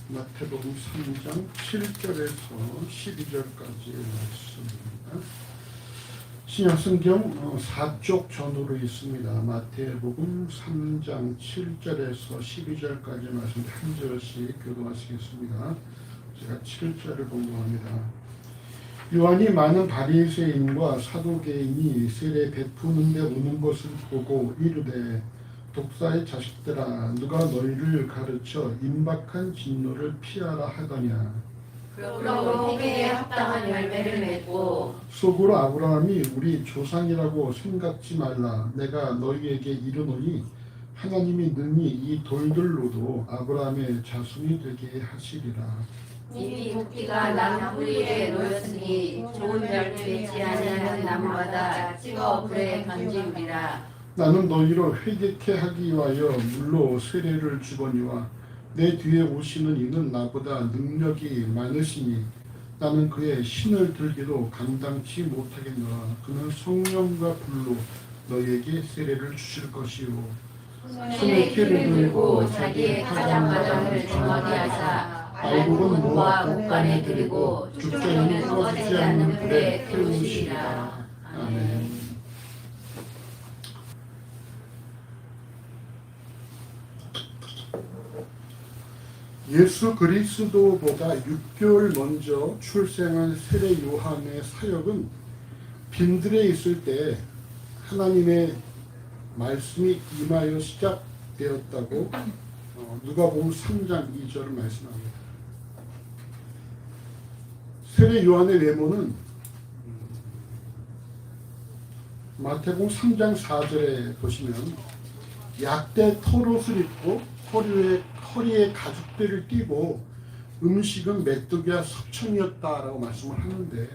마태복음 3장 7절에서 12절까지의 말씀입니다. 신약성경 4쪽 전후로 있습니다. 마태복음 3장 7절에서 12절까지의 말씀 한 절씩 교도하시겠습니다. 제가 7절을 공부합니다. 요한이 많은 바리새인과 사두개인이 세례 베푸는데 오는 것을 보고 이르되 독사의 자식들아, 누가 너희를 가르쳐 임박한 진노를 피하라 하더냐. 그러므로 회개에 합당한 열매를 맺고 속으로 아브라함이 우리 조상이라고 생각지 말라. 내가 너희에게 이르노니 하나님이 능히 이 돌들로도 아브라함의 자손이 되게 하시리라. 이미 도끼가 나무 뿌리에 놓였으니 좋은 열매 맺지 아니하는 나무마다 찍어 불에 던지우리라. 나는 너희를 회개케 하기 위하여 물로 세례를 주거니와 내 뒤에 오시는 이는 나보다 능력이 많으시니 나는 그의 신을 들기도 감당치 못하겠노라. 그는 성령과 불로 너희에게 세례를 주실 것이요 손에 키를 들고 자기의 가장마당을 정하게 하사 알곡은 모아 곡간에 들이고 죽전에는 꺼지지 않는 불에 태우시리라. 아멘. 예수 그리스도보다 6개월 먼저 출생한 세례 요한의 사역은 빈들에 있을 때 하나님의 말씀이 임하여 시작되었다고 누가복음 3장 2절을 말씀합니다. 세례 요한의 외모는 마태복음 3장 4절에 보시면 약대 털옷을 입고 허리에 가죽대를 띠고 음식은 메뚜기와 석청이었다라고 말씀을 하는데,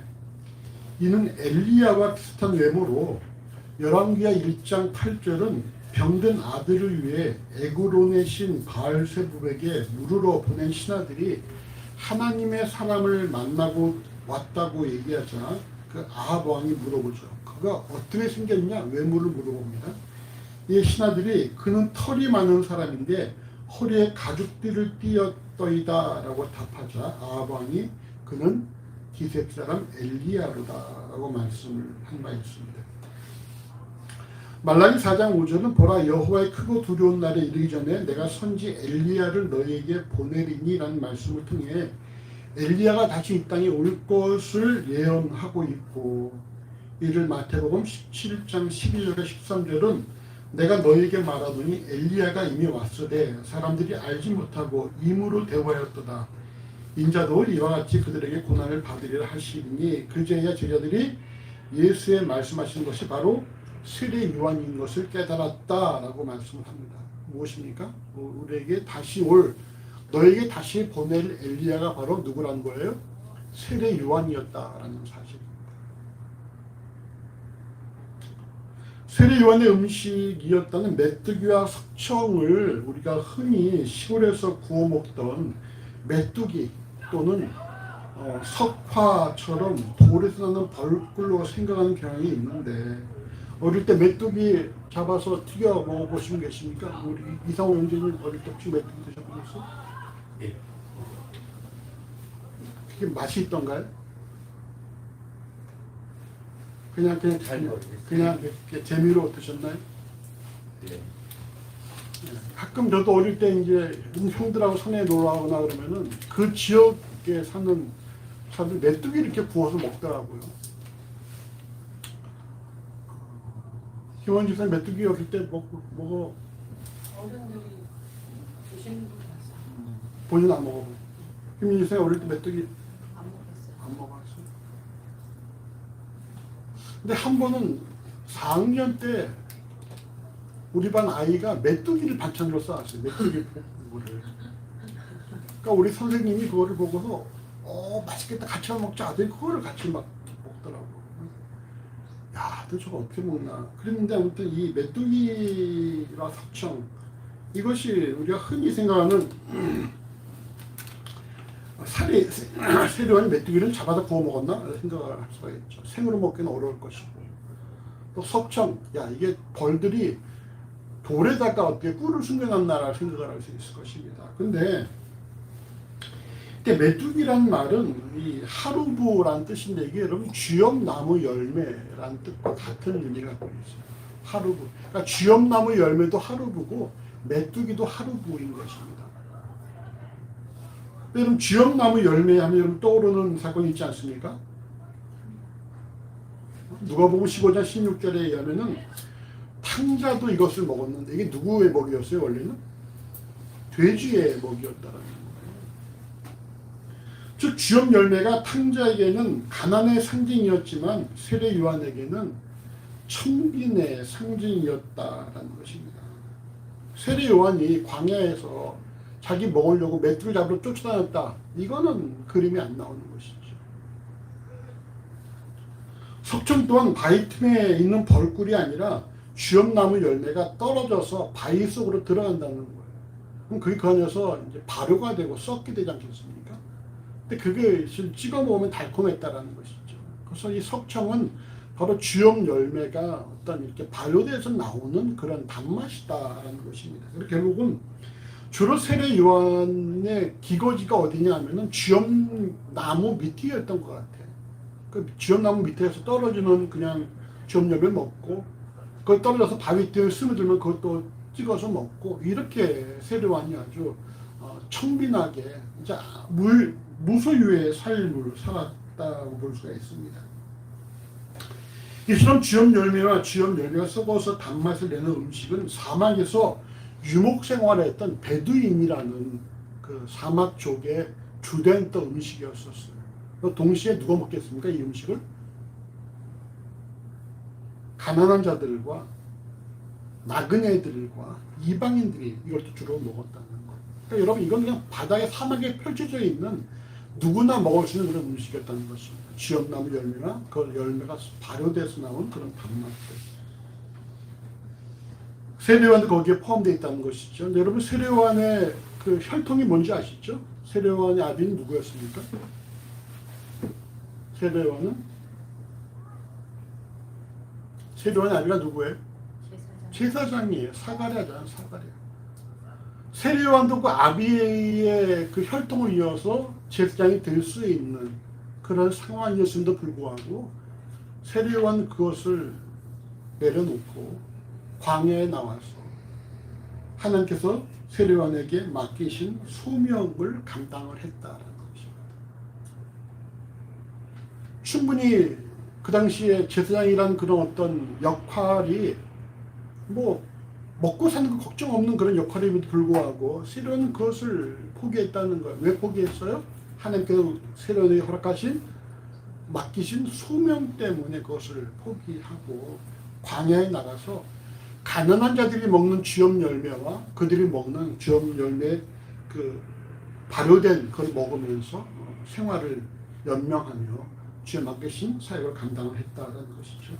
이는 엘리야와 비슷한 외모로 열왕기하 1장 8절은 병든 아들을 위해 에그론의 신 바알세불에게 물으러 보낸 신하들이 하나님의 사람을 만나고 왔다고 얘기하자 그 아합 왕이 물어보죠. 그가 어떻게 생겼냐? 외모를 물어봅니다. 이 신하들이 그는 털이 많은 사람인데 허리에 가죽띠를 띄었더이다 라고 답하자 아합 왕이 그는 기숤 사람 엘리야로다 라고 말씀을 한 바 있습니다. 말라기 4장 5절은 보라, 여호와의 크고 두려운 날에 이르기 전에 내가 선지 엘리야를 너희에게 보내리니 라는 말씀을 통해 엘리야가 다시 이 땅에 올 것을 예언하고 있고, 이를 마태복음 17장 12절에 13절은 내가 너희에게 말하더니 엘리야가 이미 왔으되 사람들이 알지 못하고 임으로 대화하였도다. 인자도 이와 같이 그들에게 고난을 받으리라 하시니 그제야 제자들이 예수의 말씀하신 것이 바로 세례 요한인 것을 깨달았다라고 말씀을 합니다. 무엇입니까? 우리에게 다시 올, 너에게 다시 보낼 엘리야가 바로 누구란 거예요? 세례 요한이었다라는 사실입니다. 세례 요한의 음식이었다는 메뚜기와 석청을 우리가 흔히 시골에서 구워 먹던 메뚜기 또는 석화처럼 돌에서 나는 벌꿀로 생각하는 경향이 있는데, 어릴 때 메뚜기 잡아서 튀겨 먹어보신 분 계십니까? 우리 이상호 형제님 어릴 때 혹시 메뚜기 드셔보셨어요? 예. 그게 맛이 있던가요? 그냥 이렇게 재미로 드셨나요? 예. 가끔 저도 어릴 때 이제 형들하고 산에 놀러 가거나 그러면은 그 지역에 사는 사람들 메뚜기 이렇게 구워서 먹더라고요. 희원 집사님 메뚜기 어릴 때 먹어. 어른들이 드시는 분 봤어요. 본인 안 먹어보고. 김민희 집사님 어릴 때 메뚜기 안 먹었어요. 안 먹어봤어요. 근데 한 번은 4학년 때 우리 반 아이가 메뚜기를 반찬으로 싸왔어요. 메뚜기 볶음을. 그러니까 우리 선생님이 그거를 보고서 맛있겠다, 같이 먹자 하더니 그거를 같이 막 먹더라고. 야, 너 저거 어떻게 먹나. 그랬는데 아무튼 이 메뚜기와 석청, 이것이 우리가 흔히 생각하는 세례요한이 메뚜기를 잡아서 구워 먹었나 생각을 할 수가 있죠. 생으로 먹기는 어려울 것이고, 또 석청, 야, 이게 벌들이 돌에다가 어떻게 꿀을 숨겨놨나라 생각을 할 수 있을 것입니다. 근데 근데 메뚜기란 말은 이 하루부란 뜻인데 이게 여러분 쥐엄나무 열매란 뜻과 같은 의미가 갖고 있어요. 하루부. 그러니까 쥐엄나무 열매도 하루부고 메뚜기도 하루부인 것입니다. 여러분 쥐엄나무 열매 하면 여러분 떠오르는 사건이 있지 않습니까? 누가복음 15장 16절에 의하면은 탕자도 이것을 먹었는데 이게 누구의 먹이였어요 원래는? 돼지의 먹이였다라는 거예요. 즉 쥐엄 열매가 탕자에게는 가난의 상징이었지만 세례 요한에게는 청빈의 상징이었다라는 것입니다. 세례 요한이 광야에서 자기 먹으려고 메뚜기 잡으러 쫓아다녔다. 이거는 그림이 안 나오는 것이죠. 석청 또한 바위 틈에 있는 벌꿀이 아니라 쥐엄나무 열매가 떨어져서 바위 속으로 들어간다는 거예요. 그럼 그게 그 안에서 이제 발효가 되고 썩게 되지 않겠습니까? 근데 그게 찍어 먹으면 달콤했다라는 것이죠. 그래서 이 석청은 바로 쥐엄 열매가 어떤 이렇게 발효돼서 나오는 그런 단맛이다라는 것입니다. 그래서 결국은 주로 세례 요한의 기거지가 어디냐 하면은 쥐엄 나무 밑이었던 것 같아요. 그 쥐엄 나무 밑에서 떨어지는 그냥 쥐엄 열매 먹고 그걸 떨어져서 바위 뒤에 스며들면 그것도 찍어서 먹고 이렇게 세례 요한이 아주 청빈하게 이제 무소유의 삶을 살았다고 볼 수가 있습니다. 이처럼 쥐엄 열매와 쥐엄 열매가 썩어서 단맛을 내는 음식은 사막에서 유목 생활했던 베두인이라는 그 사막족의 주된 또 음식이었었어요. 동시에 누가 먹겠습니까? 이 음식을? 가난한 자들과 나그네들과 이방인들이 이걸 주로 먹었다는 거예요. 그러니까 여러분 이건 그냥 바다의 사막에 펼쳐져 있는 누구나 먹을 수 있는 그런 음식이었다는 것입니다. 쥐엄나무 열매나 그 열매가 발효돼서 나온 그런 단맛들. 세례요한도 거기에 포함되어 있다는 것이죠. 여러분 세례요한의 그 혈통이 뭔지 아시죠? 세례요한의 아비는 누구였습니까? 세례요한의 아비가 누구예요? 제사장이에요. 사가랴잖아요. 사가랴. 세례요한도 그 아비의 그 혈통을 이어서 제사장이 될 수 있는 그런 상황이었음에도 불구하고 세례요한 그것을 내려놓고 광야에 나와서 하나님께서 세례요한에게 맡기신 소명을 감당을 했다라는 것입니다. 충분히 그 당시에 제사장이라는 그런 어떤 역할이 뭐 먹고 사는 거 걱정 없는 그런 역할임에도 불구하고 세례요한은 그것을 포기했다는 거예요. 왜 포기했어요? 하나님께서 세례요한에게 허락하신 맡기신 소명 때문에 그것을 포기하고 광야에 나가서 가난한 자들이 먹는 쥐엄 열매와 그들이 먹는 쥐엄 열매 그 발효된 걸 먹으면서 생활을 연명하며 주의 맡기신 사역을 감당을 했다는 것이죠.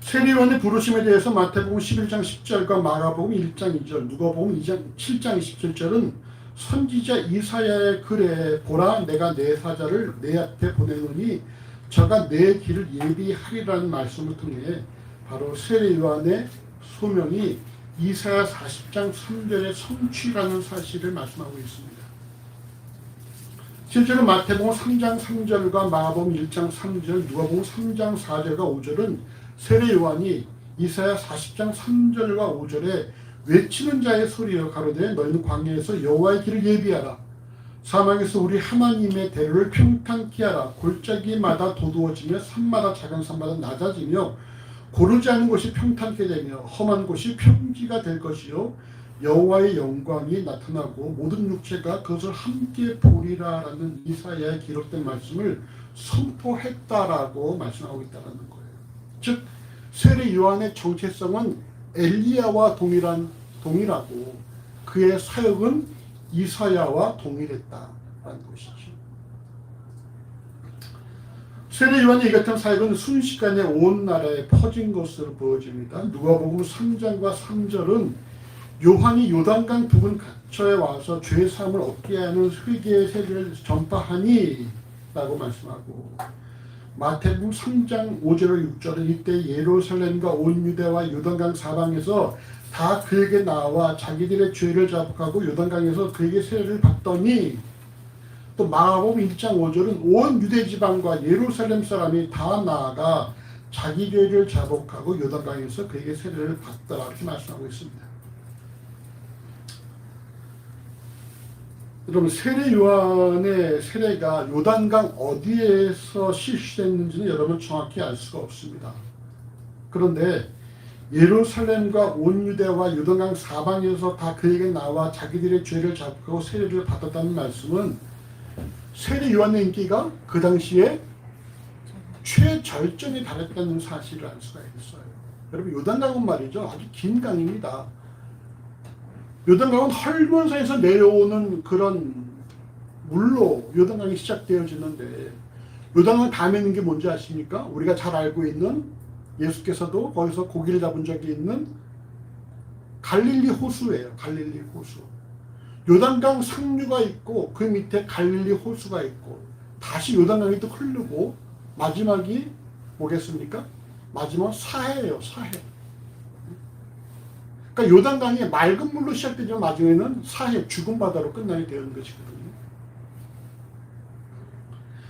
세례요한의 부르심에 대해서 마태복음 11장 10절과 마가복음 1장 2절, 누가복음 7장 27절은 선지자 이사야의 글에 보라 내가 내 사자를 내 앞에 보내노니 저가 내 길을 예비하리라는 말씀을 통해 바로 세례요한의 소명이 이사야 40장 3절의 성취라는 사실을 말씀하고 있습니다. 실제로 마태복음 3장 3절과 마가복음 1장 3절, 누가복음 3장 4절과 5절은 세례요한이 이사야 40장 3절과 5절에 외치는 자의 소리여 가로되 너희는 광야에서 여호와의 길을 예비하라. 사막에서 우리 하나님의 대로를 평탄케 하라. 골짜기마다 도두어지며 산마다 작은 산마다 낮아지며 고르지 않은 곳이 평탄케 되며 험한 곳이 평지가 될 것이요 여호와의 영광이 나타나고 모든 육체가 그것을 함께 보리라라는 이사야에 기록된 말씀을 선포했다라고 말씀하고 있다는 거예요. 즉 세례 요한의 정체성은 엘리야와 동일하고 그의 사역은 이사야와 동일했다라는 것이죠. 세례 요한의 이 같은 사역은 순식간에 온 나라에 퍼진 것으로 보여집니다. 누가복음 3장과 3절은 요한이 요단강 부근 근처에 와서 죄 사함을 얻게 하는 회개의 세례를 전파하니 라고 말씀하고 마태복음 3장 5절 6절은 이때 예루살렘과 온 유대와 요단강 사방에서 다 그에게 나와 자기들의 죄를 자복하고 요단강에서 그에게 세례를 받더니 또 마가복음 1장 5절은 온 유대 지방과 예루살렘 사람이 다 나아가 자기 죄를 자복하고 요단강에서 그에게 세례를 받더라 이렇게 말씀하고 있습니다. 여러분 세례 요한의 세례가 요단강 어디에서 실시됐는지는 여러분 정확히 알 수가 없습니다. 그런데 예루살렘과 온 유대와 요단강 사방에서 다 그에게 나와 자기들의 죄를 자복하고 세례를 받았다는 말씀은 세례 요한의 인기가 그 당시에 최절정에 달했다는 사실을 알 수가 있어요. 여러분 요단강은 말이죠 아주 긴 강입니다. 요단강은 헐몬산에서 내려오는 그런 물로 요단강이 시작되어지는데 요단강 다음에 있는 게 뭔지 아십니까? 우리가 잘 알고 있는 예수께서도 거기서 고기를 잡은 적이 있는 갈릴리 호수예요. 갈릴리 호수. 요단강 상류가 있고 그 밑에 갈릴리 호수가 있고 다시 요단강이 또 흐르고 마지막이 뭐겠습니까? 마지막 사해예요. 사해. 그러니까 요단강이 맑은 물로 시작되지만 마지막에는 사해 죽은 바다로 끝나게 되는 것이거든요.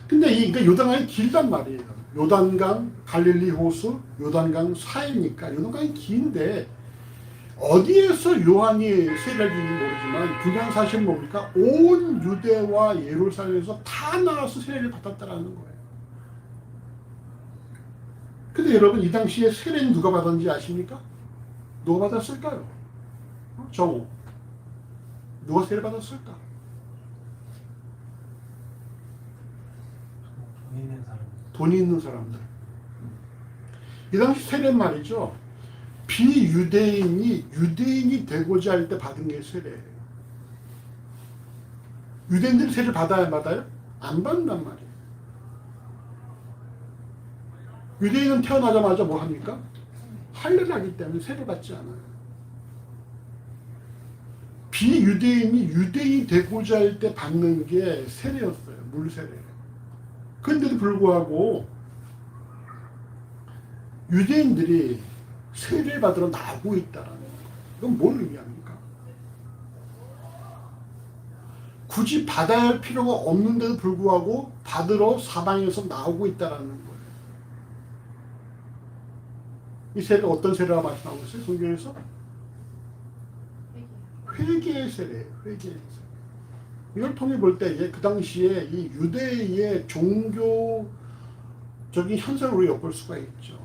근데 그러니까 요단강이 길단 말이에요. 요단강, 갈릴리 호수, 요단강 사이니까 요단강이 긴데 어디에서 요한이 세례를 주는지 모르지만 분명한 사실은 뭡니까? 온 유대와 예루살렘에서 다 나와서 세례를 받았다라는 거예요. 근데 여러분 이 당시에 세례는 누가 받았는지 아십니까? 누가 받았을까요? 정오. 누가 세례 받았을까? 돈이 있는 사람들. 이 당시 세례는 말이죠. 비유대인이 유대인이 되고자 할 때 받은 게 세례예요. 유대인들이 세례를 받아야 안 받는단 말이에요. 유대인은 태어나자마자 뭐 합니까? 할례를 하기 때문에 세례 받지 않아요. 비유대인이 유대인이 되고자 할 때 받는 게 세례였어요. 물세례. 그런데도 불구하고 유대인들이 세례를 받으러 나오고 있다는 거예요. 이건 뭘 의미합니까? 굳이 받아야 할 필요가 없는데도 불구하고 받으러 사방에서 나오고 있다는 거예요. 이 세례가 어떤 세례가 말씀하고 있어요? 성경에서? 회개의 세례예요. 회개의 세례. 이걸 통해 볼 때 그 당시에 이 유대의 종교적인 현상을 우리가 엿볼 수가 있죠.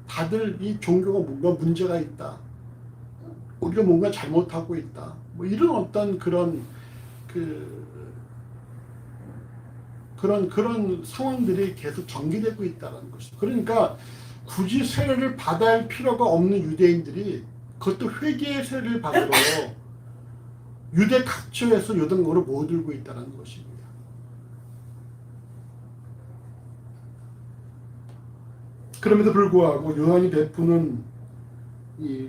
다들 이 종교가 뭔가 문제가 있다. 우리가 뭔가 잘못하고 있다. 뭐 이런 어떤 그런 상황들이 계속 전개되고 있다는 것이죠. 그러니까 굳이 세례를 받아야 할 필요가 없는 유대인들이 그것도 회개의 세례를 받으러 유대 각처에서 요단강으로 모여들고 있다는 것입니다. 그럼에도 불구하고 요한이 베푸는 이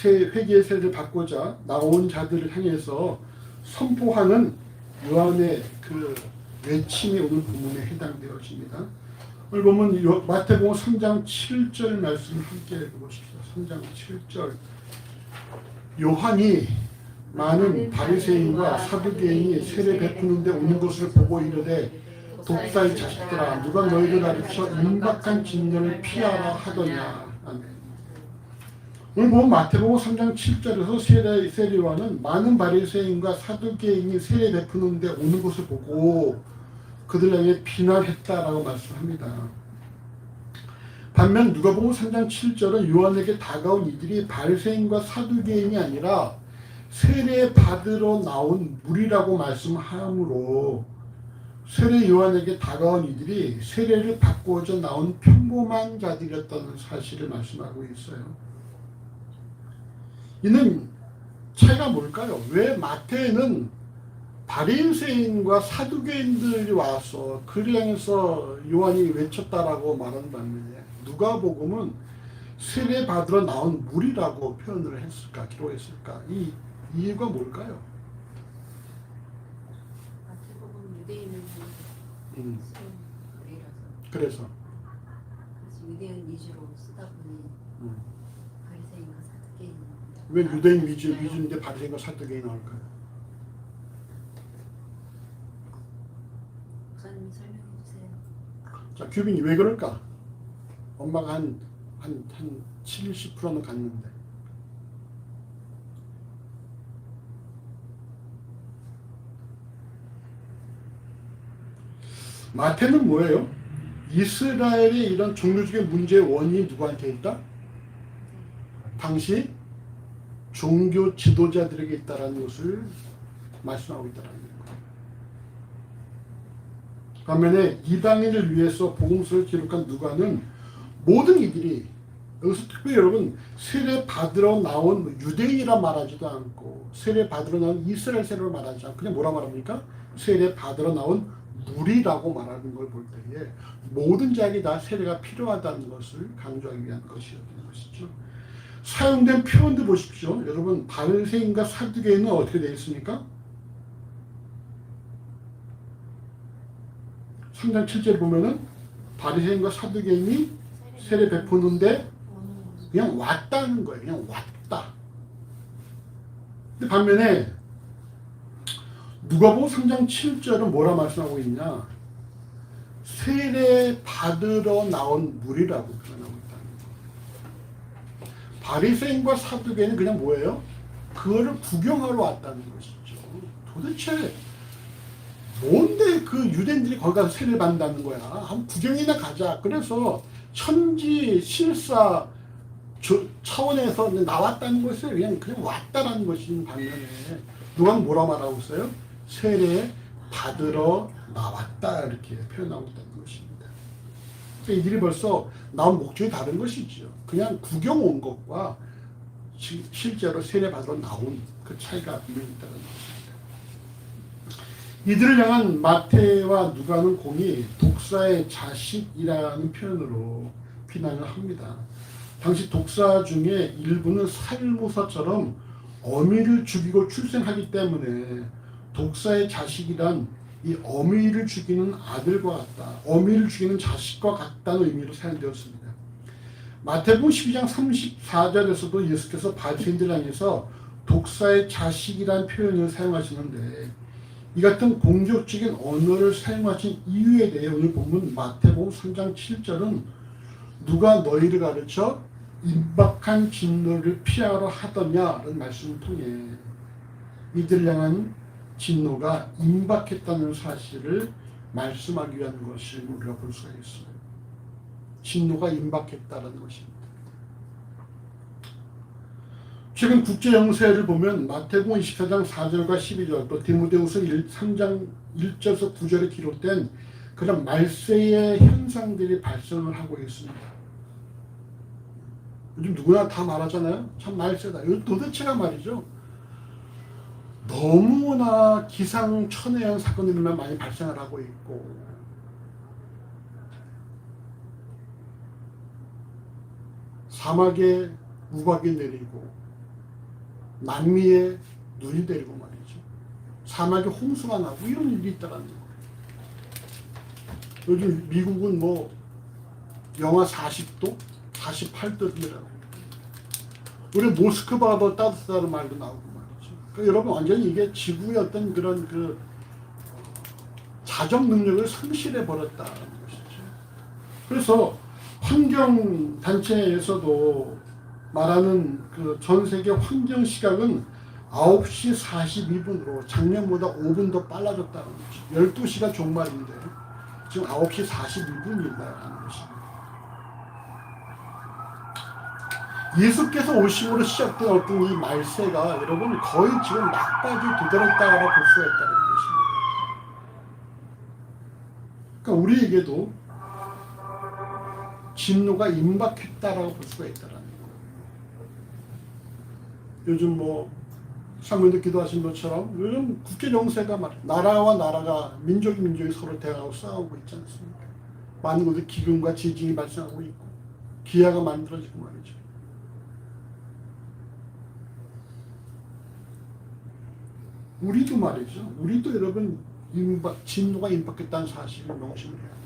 회개의 세례를 받고자 나온 자들을 향해서 선포하는 요한의 그 외침이 오늘 본문에 해당되어집니다. 오늘 보면 마태복음 3장 7절 말씀을 함께 읽어보십시오. 3장 7절. 요한이 많은 바리새인과 사두개인이 세례 베푸는데 오는 것을 보고 이르되 독사의 자식들아 누가 너희를 가르쳐 임박한 진노를 피하라 하더냐. 아멘. 오늘 보면 마태복음 3장 7절에서 세례 요한은 많은 바리새인과 사두개인이 세례 베푸는데 오는 것을 보고 그들 향해 비난했다라고 말씀합니다. 반면 누가복음 3장 7절은 요한에게 다가온 이들이 바리새인과 사두개인이 아니라 세례 받으러 나온 무리라고 말씀하므로 세례 요한에게 다가온 이들이 세례를 받고자 나온 평범한 자들이었다는 사실을 말씀하고 있어요. 이는 차이가 뭘까요? 왜 마태는 바리새인과 사두개인들이 와서 그를 향해서 요한이 외쳤다라고 말하는 반면에 누가복음은 세례 받으러 나온 무리라고 표현을 했을까, 기록했을까? 이 이유가 뭘까요? 마태복음 유대인은 그래서 유대인 위주로 쓰다 보니 바리새인과 사두개인. 왜 유대인 위주인데 바리새인과 사두개인이 나올까요? 자, 규빈이 왜 그럴까? 엄마가 한 70%는 갔는데. 마태는 뭐예요? 이스라엘의 이런 종교적인 문제의 원인이 누구한테 있다? 당시 종교 지도자들에게 있다라는 것을 말씀하고 있다라는 거예요. 반면에 이방인을 위해서 복음서를 기록한 누가는 모든 이들이, 여기서 특별히 여러분 세례 받으러 나온 유대인이라 말하지도 않고 세례 받으러 나온 이스라엘 세례를 말하지 않고 그냥 뭐라 말합니까? 세례 받으러 나온 무리라고 말하는 걸 볼 때에 모든 자에게 다 세례가 필요하다는 것을 강조하기 위한 것이었던 것이죠. 사용된 표현도 보십시오. 여러분 바리새인과 사두개인은 어떻게 되어 있습니까? 3장 7절 보면은 바리새인과 사두개인이 세례 베푸는데 그냥 왔다는 거예요. 그냥 왔다. 근데 반면에 누가복음 3장 7절은 뭐라 말씀하고 있냐? 세례 받으러 나온 무리라고 표현하고 있다는 거예요. 바리새인과 사두개인은 그냥 뭐예요? 그거를 구경하러 왔다는 것이죠. 도대체 뭔데 그 유대인들이 거기 가서 세례를 받는다는 거야. 한번 구경이나 가자. 그래서 천지 실사 차원에서 나왔다는 것을 그냥 왔다라는 것인 반면에 누가 뭐라 말하고 있어요? 세례 받으러 나왔다 이렇게 표현하고 있다는 것입니다. 그러니까 이들이 벌써 나온 목적이 다른 것이죠. 그냥 구경 온 것과 실제로 세례 받으러 나온 그 차이가 분명히 있다는 것입니다. 이들을 향한 마태와 누가는 공이 독사의 자식이라는 표현으로 비난을 합니다. 당시 독사 중에 일부는 살모사처럼 어미를 죽이고 출생하기 때문에 독사의 자식이란 이 어미를 죽이는 아들과 같다, 어미를 죽이는 자식과 같다는 의미로 사용되었습니다. 마태복음 12장 34절에서도 예수께서 바리새인들 향해서 독사의 자식이란 표현을 사용하시는데 이 같은 공격적인 언어를 사용하신 이유에 대해 오늘 본문 마태복음 3장 7절은 누가 너희를 가르쳐 임박한 진노를 피하러 하더냐라는 말씀을 통해 이들을 향한 진노가 임박했다는 사실을 말씀하기 위한 것을 우리가 볼 수가 있어요. 진노가 임박했다는 것입니다. 최근 국제영세를 보면 마태복음 24장 4절과 12절 또 디모데후서 3장 1절에서 9절에 기록된 그런 말세의 현상들이 발생을 하고 있습니다. 요즘 누구나 다 말하잖아요. 참 말세다. 이거 도대체가 말이죠. 너무나 기상천외한 사건들만 많이 발생을 하고 있고 사막에 우박이 내리고 남미에 눈이 내리고 말이죠. 사막에 홍수가 나고 이런 일이 있다라는 거예요. 요즘 미국은 뭐 영하 40도, 48도더라고요. 우리 모스크바가 더 따뜻하다는 말도 나오고 말이죠. 그러니까 여러분 완전히 이게 지구의 어떤 그런 그 자정 능력을 상실해 버렸다는 것이죠. 그래서 환경 단체에서도 말하는 그 전 세계 환경 시각은 9시 42분으로 작년보다 5분 더 빨라졌다는 거죠. 12시가 종말인데 지금 9시 42분이다라는 것입니다. 예수께서 오심으로 시작된 어떤 이 말세가 여러분 거의 지금 막바지 도달했다고 볼 수가 있다는 것입니다. 그러니까 우리에게도 진노가 임박했다라고 볼 수가 있다는 거예요. 요즘 뭐 사모님도 기도하신 것처럼 요즘 국제 정세가 나라와 나라가 민족이 서로 대항하고 싸우고 있지 않습니까? 많은 곳에 기근과 지진이 발생하고 있고 기아가 만들어지고 말이죠. 우리도 말이죠. 우리도 여러분 진노가 임박했다는 사실을 명심을 해야 합니다.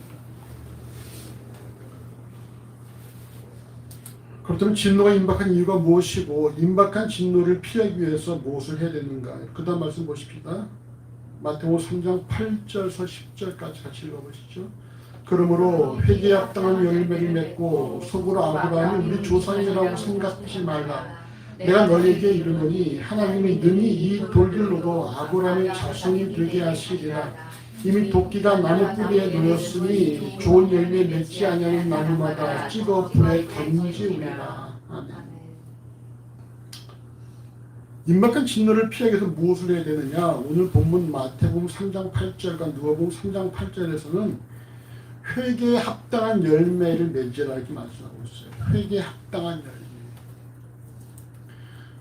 그렇다면 진노가 임박한 이유가 무엇이고 임박한 진노를 피하기 위해서 무엇을 해야 되는가? 그 다음 말씀 보십시다. 마태복음 3장 8절에서 10절까지 같이 읽어보시죠. 그러므로 회개에 합당한 열매를 맺고 속으로 아브라함이 우리 조상이라고 생각하지 말라. 내가 너에게 이르노니 하나님이 능히 이 돌들로도 아브라함의 자손이 되게 하시리라. 이미 도끼가 나무 뿌리에 놓였으니 좋은 열매 맺지 아니하는 나무마다 찍어 불에 던지우리라. 아멘. 임박한 진노를 피하기 위해서 무엇을 해야 되느냐? 오늘 본문 마태복음 3장 8절과 누가복음 3장 8절에서는 회개에 합당한 열매를 맺으라 이렇게 말씀하고 있어요. 회개에 합당한 열매.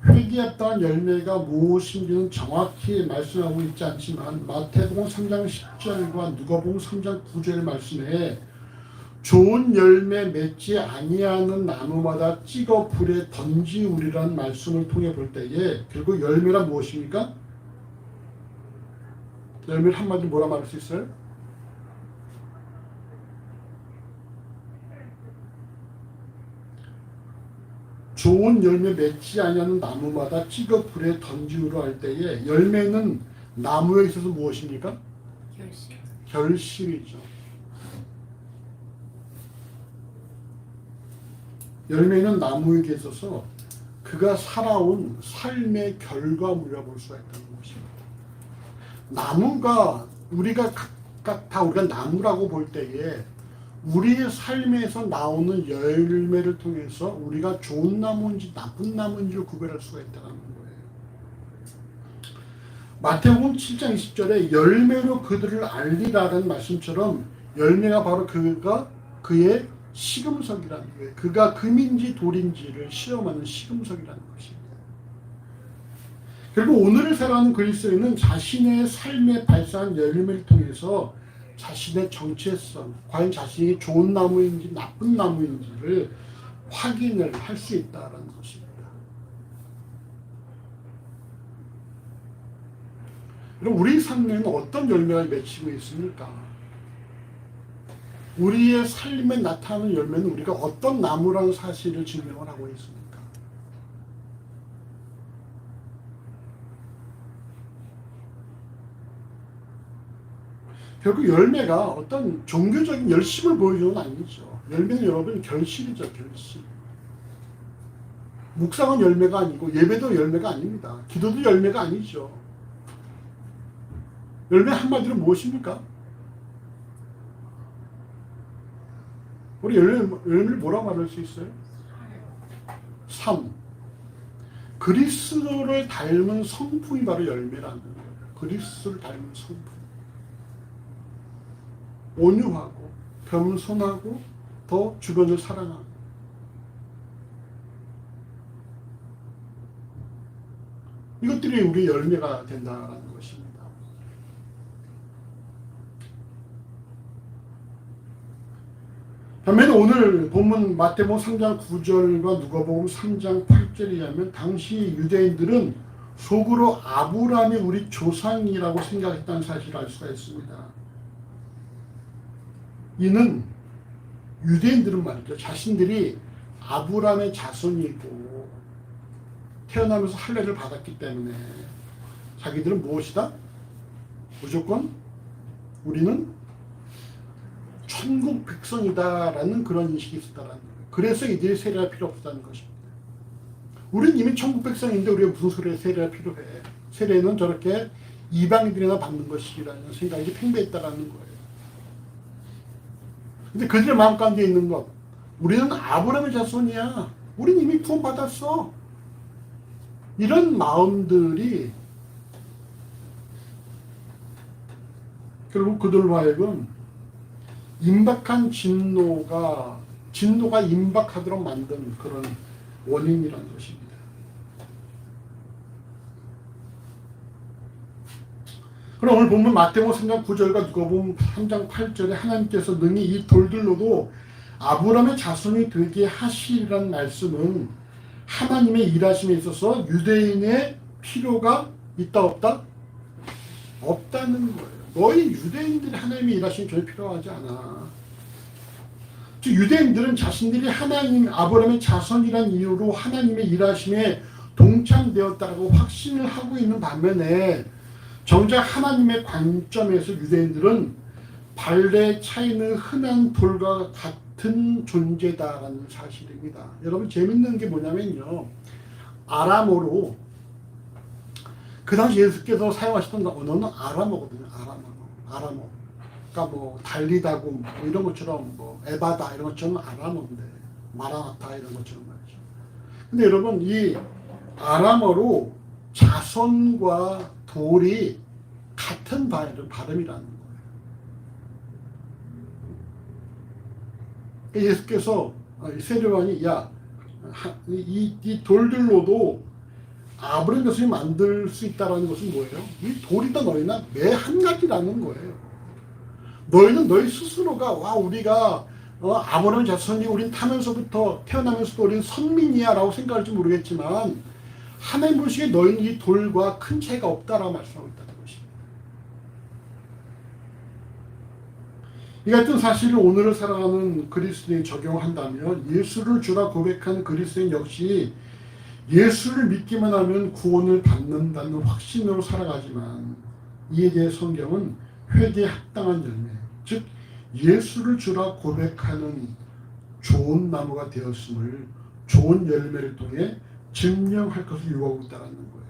회개에 합당한 열매가 무엇인지는 정확히 말씀하고 있지 않지만 마태복음 3장 10절과 누가복음 3장 9절 말씀에 좋은 열매 맺지 아니하는 나무마다 찍어 불에 던지우리라는 말씀을 통해 볼 때에 결국 열매란 무엇입니까? 열매를 한마디로 뭐라 말할 수 있어요? 좋은 열매 맺지 아니하는 나무마다 찍어 불에 던지우라 할 때에 열매는 나무에 있어서 무엇입니까? 결실이죠. 열매는 나무에게 있어서 그가 살아온 삶의 결과물이라고 볼 수가 있다는 것입니다. 나무가 우리가 각각 다 우리가 나무라고 볼 때에 우리의 삶에서 나오는 열매를 통해서 우리가 좋은 나무인지 나쁜 나무인지를 구별할 수가 있다는 거예요. 마태복음 7장 20절에 열매로 그들을 알리라는 말씀처럼 열매가 바로 그의 시금석이라는 거예요. 그가 금인지 돌인지를 시험하는 시금석이라는 것입니다. 결국 오늘을 살아가는 그리스도인은 자신의 삶에 발산한 열매를 통해서 자신의 정체성, 과연 자신이 좋은 나무인지 나쁜 나무인지를 확인을 할 수 있다는 것입니다. 그럼 우리 삶에는 어떤 열매가 맺히고 있습니까? 우리의 삶에 나타나는 열매는 우리가 어떤 나무라는 사실을 증명을 하고 있습니까? 결국 열매가 어떤 종교적인 열심을 보여주는 건 아니죠. 열매는 여러분 결실이죠, 결실. 묵상은 열매가 아니고 예배도 열매가 아닙니다. 기도도 열매가 아니죠. 열매 한마디로 무엇입니까? 우리 열매를 뭐라고 말할 수 있어요? 삶. 그리스도를 닮은 성품이 바로 열매라는 거예요. 그리스도를 닮은 성품. 온유하고 겸손하고 더 주변을 사랑하고 이것들이 우리의 열매가 된다는 것입니다. 반면에 오늘 본문 마태복음 3장 9절과 누가복음 3장 8절에 의하면 당시 유대인들은 속으로 아브라함이 우리 조상이라고 생각했다는 사실을 알 수가 있습니다. 이는 유대인들은 말이죠. 자신들이 아브라함의 자손이고 태어나면서 할례를 받았기 때문에 자기들은 무엇이다? 무조건 우리는 천국 백성이다라는 그런 인식이 있었다라는 거예요. 그래서 이들이 세례할 필요 없다는 것입니다. 우리는 이미 천국 백성인데 우리가 무슨 소리에 세례할 필요해? 세례는 저렇게 이방인들이나 받는 것이라는 생각이 팽배했다라는 거예요. 근데 그들의 마음 가운데 있는 것, 우리는 아브라함의 자손이야. 우리는 이미 구원받았어. 이런 마음들이 결국 그들로 하여금 임박한 진노가 임박하도록 만든 그런 원인이라는 것입니다. 그럼 오늘 보면 마태복음 3장 9절과 누가복음 3장 8절에 하나님께서 능히 이 돌들로도 아브라함의 자손이 되게 하시리라는 말씀은 하나님의 일하심에 있어서 유대인의 필요가 있다 없다? 없다는 거예요. 너희 유대인들이 하나님의 일하심이 전혀 필요하지 않아. 즉 유대인들은 자신들이 하나님 아브라함의 자손이라는 이유로 하나님의 일하심에 동참되었다고 확신을 하고 있는 반면에 정작 하나님의 관점에서 유대인들은 발의 차이는 흔한 돌과 같은 존재다라는 사실입니다. 여러분 재밌는 게 뭐냐면요. 아람어로 그 당시 예수께서 사용하셨던 언어는 아람어거든요. 아람어. 그러니까 뭐 달리다고 뭐 이런 것처럼 뭐 에바다 이런 것처럼 아람어인데 마라나타 이런 것처럼 말이죠. 근데 여러분 이 아람어로 자손과 돌이 같은 발음이라는 거예요. 예수께서 세례요한이 이 돌들로도 아브라함 벼슬이 만들 수 있다는 것은 뭐예요? 이 돌이다 너희나 매 한 가지라는 거예요. 너희는 너희 스스로가 우리가 아브라함 자손이 우린 태어나면서도 우린 선민이야 라고 생각할지 모르겠지만 하나님 보시기에 너희는 이 돌과 큰 차이가 없다라고 말씀하고 있다는 것입니다. 이 같은 사실을 오늘을 살아가는 그리스도인이 적용한다면 예수를 주라 고백하는 그리스도인 역시 예수를 믿기만 하면 구원을 받는다는 확신으로 살아가지만 이에 대해 성경은 회개에 합당한 열매, 즉 예수를 주라 고백하는 좋은 나무가 되었음을 좋은 열매를 통해 증명할 것을 요구하고 있다는 거예요.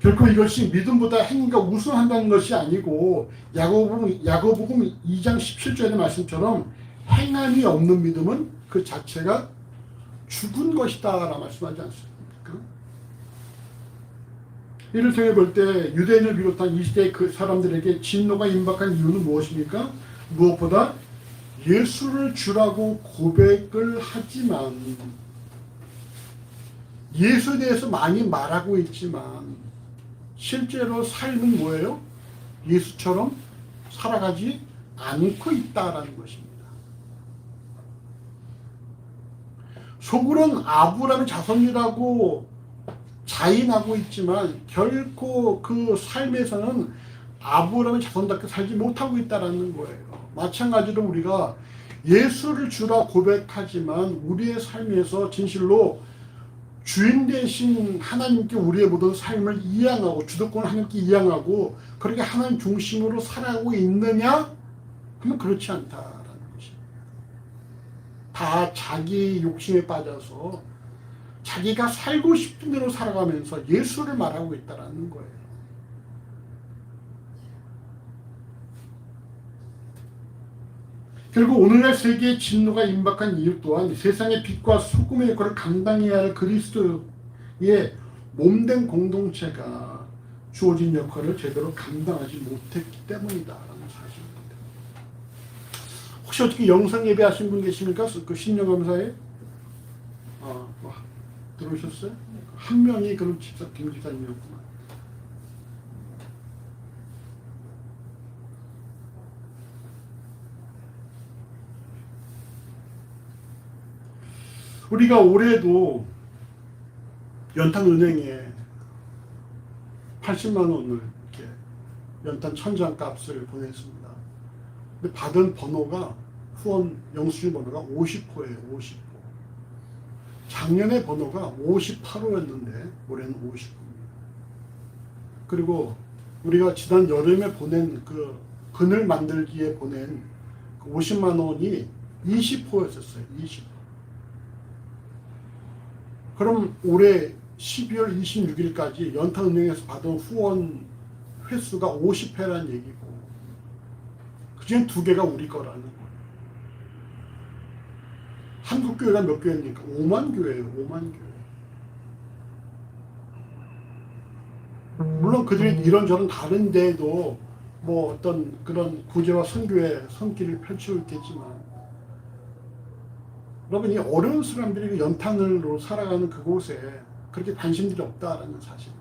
결코 이것이 믿음보다 행위가 우선한다는 것이 아니고 야고보음 2장 17절의 말씀처럼 행함이 없는 믿음은 그 자체가 죽은 것이다 라고 말씀하지 않습니까? 이를 통해 볼 때 유대인을 비롯한 이 시대의 그 사람들에게 진노가 임박한 이유는 무엇입니까? 무엇보다 예수를 주라고 고백을 하지만 예수에 대해서 많이 말하고 있지만 실제로 삶은 뭐예요? 예수처럼 살아가지 않고 있다라는 것입니다. 속으로는 아브라함의 자손이라고 자인하고 있지만 결코 그 삶에서는 아브라함의 자손답게 살지 못하고 있다는 거예요. 마찬가지로 우리가 예수를 주라 고백하지만 우리의 삶에서 진실로 주인 되신 하나님께 우리의 모든 삶을 이양하고 주도권을 하나님께 이양하고 그렇게 하나님 중심으로 살아가고 있느냐? 그러면 그렇지 않다라는 것입니다. 다 자기 욕심에 빠져서 자기가 살고 싶은 대로 살아가면서 예수를 말하고 있다는 거예요. 결국 오늘날 세계에 진노가 임박한 이유 또한 세상의 빛과 소금의 역할을 감당해야 할 그리스도의 몸된 공동체가 주어진 역할을 제대로 감당하지 못했기 때문이다라는 사실입니다. 혹시 어떻게 영상 예배하신 분 계십니까? 그 신령감사에? 들어오셨어요? 한 명이 그런 김 집사님이었구나. 우리가 올해도 연탄은행에 80만 원을 이렇게 연탄 천장 값을 보냈습니다. 근데 받은 번호가 후원 영수증 번호가 50호예요. 50호. 작년에 번호가 58호였는데 올해는 50호입니다. 그리고 우리가 지난 여름에 보낸 그 그늘 만들기에 보낸 그 50만 원이 20호였었어요. 20호. 그럼 올해 12월 26일까지 연탄은행에서 받은 후원 횟수가 50회라는 얘기고 그중에 2개가 우리 거라는 거예요. 한국 교회가 몇 교회입니까? 5만 교회예요. 5만 교회. 물론 그들이 이런저런 다른데도 뭐 어떤 그런 구제와 선교의 손길을 펼치고 있겠지만 여러분 이 어려운 사람들이 연탄으로 살아가는 그곳에 그렇게 관심들이 없다라는 사실입니다.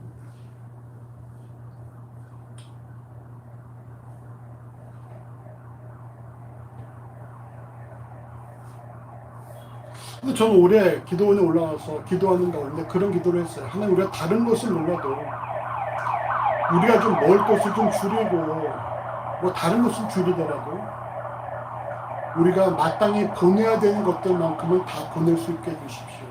근데 저는 올해 기도원에 올라가서 기도하는 가운데 그런 기도를 했어요. 하나님 우리가 다른 것을 몰라도 우리가 좀 먹을 것을 좀 줄이고 뭐 다른 것을 줄이더라도 우리가 마땅히 보내야 되는 것들만큼은 다 보낼 수 있게 해주십시오.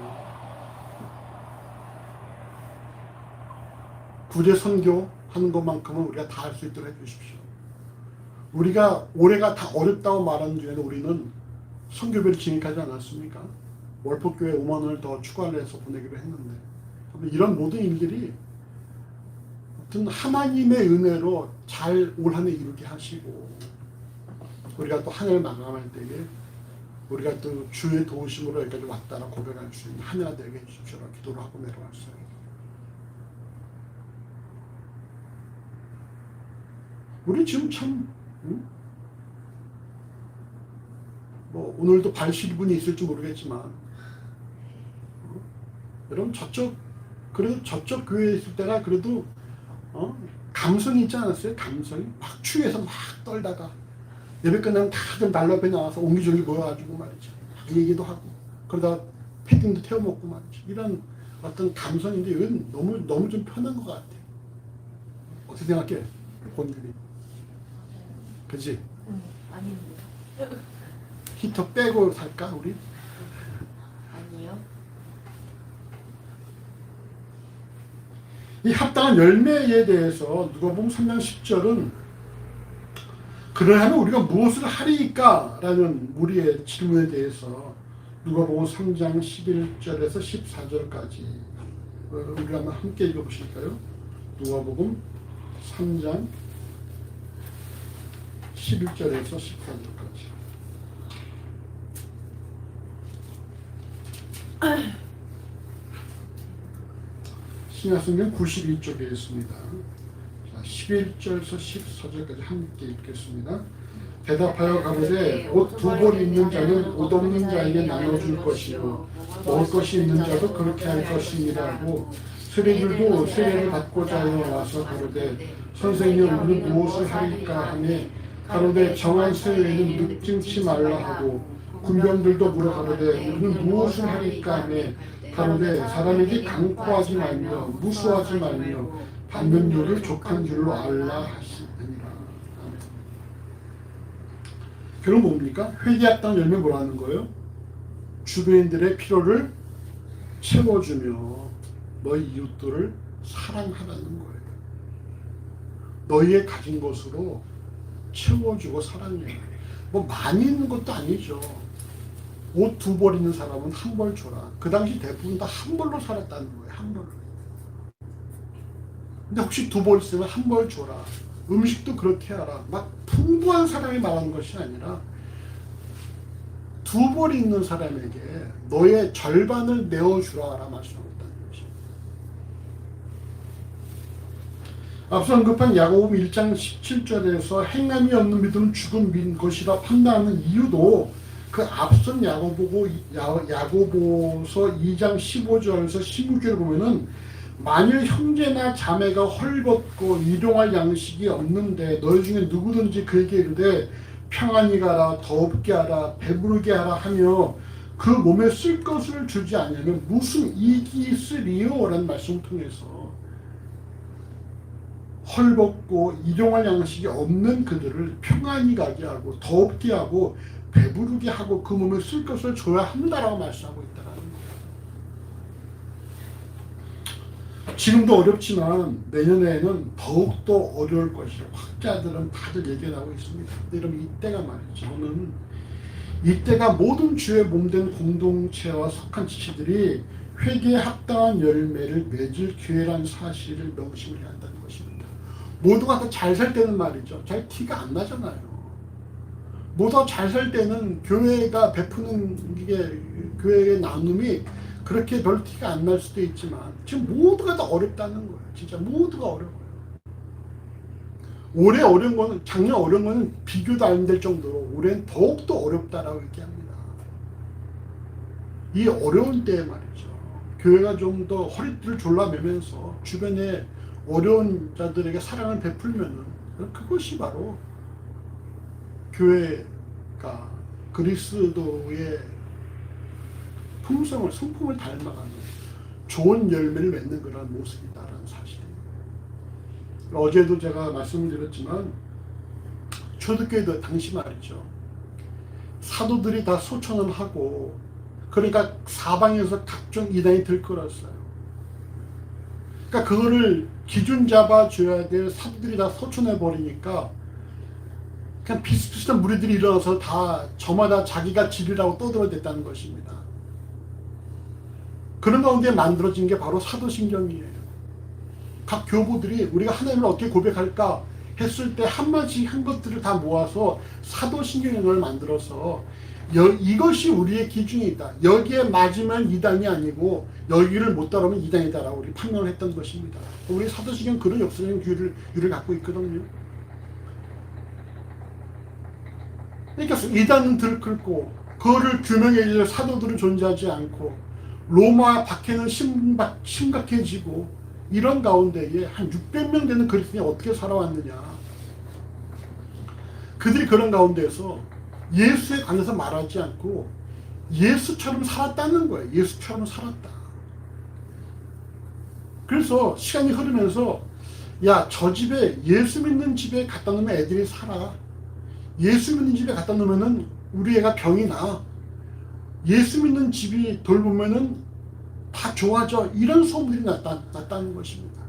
구제 선교 하는 것만큼은 우리가 다 할 수 있도록 해주십시오. 우리가 올해가 다 어렵다고 말하는 중에는 우리는 선교비를 지급하지 않았습니까? 월포교회 5만 원을 더 추가를 해서 보내기로 했는데 이런 모든 일들이 어떤 하나님의 은혜로 잘 올 한 해 이루게 하시고 우리가 또 한 해를 마감할 때에 우리가 또 주의 도우심으로 여기까지 왔다라 고백할 수 있는 한 해가 되게 해주십시오. 기도를 하고 내려왔어요. 우리 지금 참 뭐 오늘도 발실분이 있을지 모르겠지만 여러분 그래도 저쪽 교회에 있을 때가 그래도 감성이 있지 않았어요? 감성이 막 추위에서 막 떨다가 예배 끝나면 다들 난로앞에 나와서 옹기종기 모여가지고 말이죠. 막 얘기도 하고 그러다가 패딩도 태워 먹고 말이죠. 이런 어떤 감성인데 이건 너무 좀 편한 것 같아. 어떻게 생각해? 본인들이 그치? 아닙니다. 히터 빼고 살까 우리? 아니요. 이 합당한 열매에 대해서 누가복음 3장 10절은 그러하면 우리가 무엇을 하리까? 라는 우리의 질문에 대해서 누가복음 3장 11절에서 14절까지 우리가 한번 함께 읽어보실까요? 누가복음 3장 11절에서 14절까지 신약성경 92쪽에 있습니다. 자, 11절에서 14절까지 함께 읽겠습니다. 대답하여 가로되 옷 두 벌 있는 자는 옷 없는 자에게 나눠줄 것이요 먹을 것이 있는 자도 그렇게 할 것이니라 하고 세리들도 세례를 받고자 하여 와서 가로되 선생님 우리는 무엇을 하리까 하매 가로되 정한 세례는 늙지 말라 하고 군병들도 물어 가로되 우리는 무엇을 하리까 하매 가로되 사람에게 강포하지 말며 무수하지 말며 받는 줄을 족한 줄로 알라 하시니라. 결국 뭡니까? 회개합당 열매 뭐라는 거예요? 주변인들의 필요를 채워주며 너희 이웃들을 사랑하라는 거예요. 너희의 가진 것으로 채워주고 사랑해. 뭐 많이 있는 것도 아니죠. 옷 두 벌 있는 사람은 한 벌 줘라. 그 당시 대부분 다 한 벌로 살았다는 거예요. 한 벌로. 근데 혹시 두 벌 있으면 한 벌 줘라. 음식도 그렇게 하라. 막 풍부한 사람이 말하는 것이 아니라 두 벌 있는 사람에게 너의 절반을 내어주라라 말씀하고 있다는 것이. 앞서 언급한 야고보 1장 17절에서 행함이 없는 믿음은 죽은 것이라 판단하는 이유도 그 앞선 야고보서 2장 15절에서 16절을 보면은 만일 형제나 자매가 헐벗고 일용할 양식이 없는데 너희 중에 누구든지 그에게 이르되 평안히 가라 더럽게 하라 배부르게 하라 하며 그 몸에 쓸 것을 주지 않으면 무슨 이익이 있으리요? 라는 말씀을 통해서 헐벗고 일용할 양식이 없는 그들을 평안히 가게 하고 더럽게 하고 배부르게 하고 그 몸에 쓸 것을 줘야 한다라고 말씀하고 있다는 거예요. 지금도 어렵지만 내년에는 더욱더 어려울 것이죠. 학자들은 다들 얘기하고 있습니다. 근데 여러분 이때가 말이죠. 저는 이때가 모든 주의 몸된 공동체와 속한 지체들이 회개에 합당한 열매를 맺을 기회라는 사실을 명심을 해야 한다는 것입니다. 모두가 다 잘 살 때는 말이죠. 잘 티가 안 나잖아요. 모두가 잘 살 때는 교회가 베푸는 게 교회의 나눔이 그렇게 별 티가 안 날 수도 있지만 지금 모두가 다 어렵다는 거예요. 진짜 모두가 어려워요. 올해 어려운 거는 작년 어려운 거는 비교도 안 될 정도로 올해는 더욱더 어렵다라고 얘기합니다. 이 어려운 때에 말이죠. 교회가 좀 더 허리띠를 졸라매면서 주변에 어려운 자들에게 사랑을 베풀면은 그것이 바로 교회가 그리스도의 성품을 닮아가는 좋은 열매를 맺는 그런 모습이다라는 사실입니다. 어제도 제가 말씀을 드렸지만 초대교회도 당시 말이죠. 사도들이 다 소천을 하고 그러니까 사방에서 각종 이단이 들끓었어요. 그러니까 그거를 기준 잡아줘야 될 사도들이 다 소천해 버리니까 그냥 비슷비슷한 무리들이 일어나서 다 저마다 자기가 진리라고 떠들어댔다는 것입니다. 그런 가운데 만들어진 게 바로 사도신경이에요. 각 교부들이 우리가 하나님을 어떻게 고백할까 했을 때 한마디씩 한 것들을 다 모아서 사도신경을 만들어서 이것이 우리의 기준이다. 여기에 맞으면 이단이 아니고 여기를 못 따르면 이단이다라고 우리 판명을 했던 것입니다. 우리 사도신경 그런 역사적인 규율을 갖고 있거든요. 그러니까 이단은 들끓고 그거를 규명해야 될 사도들은 존재하지 않고 로마 박해는 심각해지고 이런 가운데에 한 600명 되는 그리스도인이 어떻게 살아왔느냐. 그들이 그런 가운데에서 예수에 관해서 말하지 않고 예수처럼 살았다는 거예요. 예수처럼 살았다. 그래서 시간이 흐르면서 야, 저 집에 예수 믿는 집에 갖다 놓으면 애들이 살아. 예수 믿는 집에 갖다 놓으면은 우리 애가 병이 나. 예수 믿는 집이 돌보면은 다 좋아져. 이런 소문이 났다는 것입니다.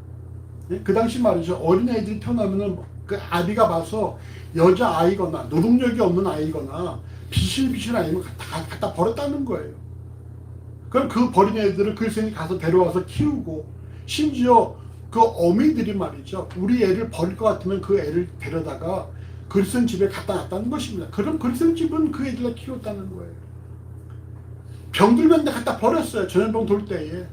그 당시 말이죠. 어린아이들이 태어나면은 그 아비가 봐서 여자아이거나 노동력이 없는 아이거나 비실비실 아이면 갖다 버렸다는 거예요. 그럼 그 버린 애들을 그리스도인이 가서 데려와서 키우고 심지어 그 어미들이 말이죠. 우리 애를 버릴 것 같으면 그 애를 데려다가 그리스도인 집에 갖다 놨다는 것입니다. 그럼 그리스도인 집은 그 애들을 키웠다는 거예요. 병들면 갖다 버렸어요. 전염병 돌 때에.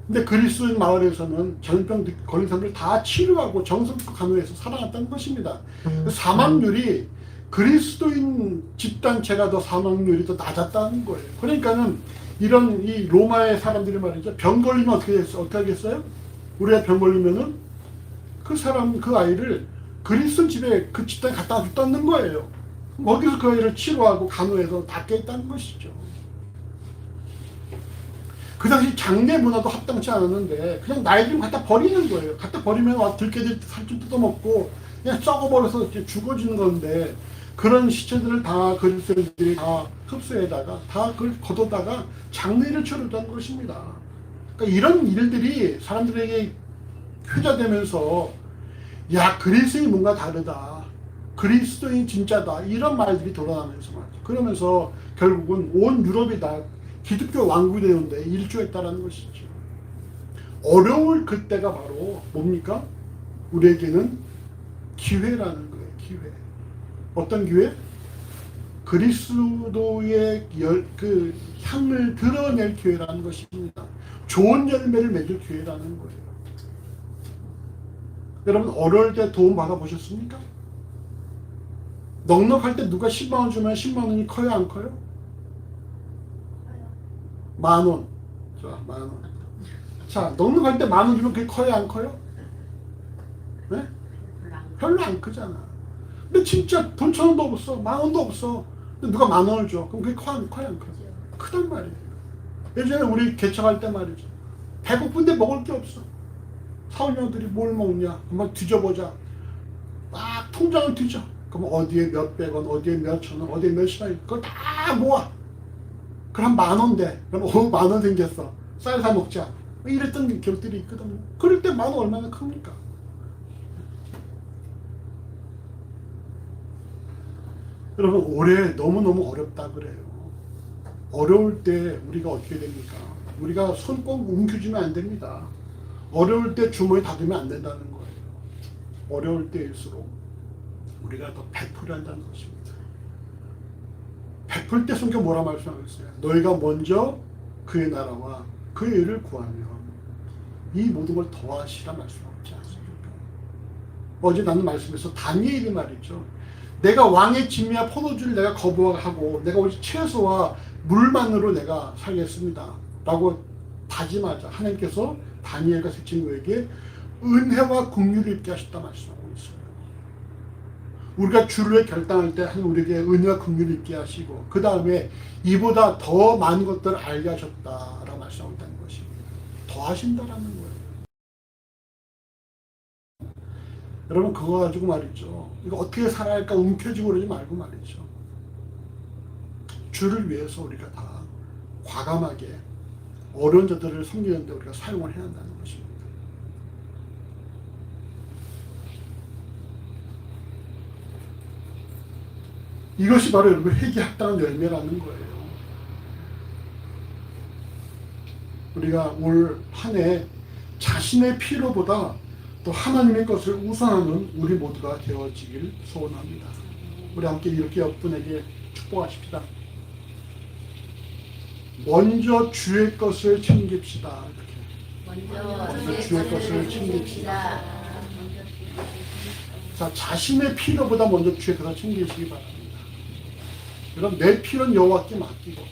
근데 그리스도인 마을에서는 전염병 걸린 사람들 다 치료하고 정성껏 간호해서 살아났다는 것입니다. 사망률이 그리스도인 집단체가 더 사망률이 더 낮았다는 거예요. 그러니까는 이런 이 로마의 사람들이 말이죠. 병 걸리면 어떻게 하겠어요? 우리가 병 걸리면은 그 사람, 그 아이를 그리스도인 집에 그 집단에 갖다 줬다는 거예요. 거기서 그 아이를 치료하고 간호해서 낫게 했다는 것이죠. 그 당시 장례 문화도 합당치 않았는데 그냥 나이 좀 갖다 버리는 거예요. 갖다 버리면 들깨들 살 좀 뜯어먹고 그냥 썩어버려서 이렇게 죽어지는 건데 그런 시체들을 다 그리스도인들이 다 흡수해다가 다 그걸 걷어다가 장례를 치렀다는 것입니다. 그러니까 이런 일들이 사람들에게 회자되면서 야, 그리스도인이 뭔가 다르다. 그리스도인이 진짜다. 이런 말들이 돌아가면서 말이죠. 그러면서 결국은 온 유럽이 다 기독교 왕국이 되는데 일조했다라는 것이죠. 어려울 그때가 바로 뭡니까? 우리에게는 기회라는 거예요. 기회. 어떤 기회? 그리스도의 그 향을 드러낼 기회라는 것입니다. 좋은 열매를 맺을 기회라는 거예요. 여러분 어려울 때 도움 받아보셨습니까? 넉넉할 때 누가 10만 원 주면 10만 원이 커요? 안 커요? 10,000원. 자, 10,000원. 자, 넉넉할 때 10,000원 주면 그게 커요? 안 커요? 네? 별로 안 크잖아. 근데 진짜 돈 1,000원도 없어. 10,000원도 없어. 근데 누가 10,000원을 줘. 그럼 그게 커요? 안 커요? 크단 말이에요. 예전에 우리 개척할 때 말이죠. 배고픈데 먹을 게 없어. 사원녀들이 뭘 먹냐? 한번 뒤져보자. 막 통장을 뒤져. 그럼 어디에 몇백원, 어디에 몇천원, 어디에 몇십원, 그걸 다 모아. 그럼 10,000원 돼. 그럼 10,000원 생겼어. 쌀 사 먹자. 이랬던 기억들이 있거든요. 그럴 때 10,000원 얼마나 큽니까? 여러분 올해 너무너무 어렵다 그래요. 어려울 때 우리가 어떻게 됩니까? 우리가 손 꼭 움켜쥐면 안 됩니다. 어려울 때 주머니 닫으면 안 된다는 거예요. 어려울 때일수록 우리가 더 베풀어야 한다는 것입니다. 베풀 때 성경 뭐라 말씀하고 있어요? 너희가 먼저 그의 나라와 그의 의를 구하면 이 모든 걸 더하시라 말씀하고 있지 않습니까? 어제 나는 말씀에서 다니엘이 말이죠. 내가 왕의 진미와 포도주를 내가 거부하고 내가 오직 채소와 물만으로 내가 살겠습니다. 라고 다짐하자 하나님께서 다니엘과 세 친구에게 은혜와 긍휼을 입게 하셨다 말씀하고 있어요. 우리가 주를 결단할 때 하나님 우리에게 은혜와 긍휼을 입게 하시고 그 다음에 이보다 더 많은 것들을 알게 하셨다라고 말씀하고 있다는 것입니다. 더 하신다라는 거예요. 여러분 그거 가지고 말이죠. 이거 어떻게 살아야 할까 움켜쥐고 그러지 말고 말이죠. 주를 위해서 우리가 다 과감하게 어려운 자들을 섬기는데 우리가 사용을 해야 한다는 것입니다. 이것이 바로 여러분 회개에 합당한 열매라는 거예요. 우리가 올 한 해 자신의 필요보다 또 하나님의 것을 우선하는 우리 모두가 되어지길 소원합니다. 우리 함께 이렇게 옆분에게 축복하십시다. 먼저 주의 것을 챙깁시다. 이렇게. 먼저 주의 것을 챙깁시다. 자, 자신의 필요보다 먼저 주의 것을 챙기시기 바랍니다. 그럼 내 필요는 여호와께 맡기고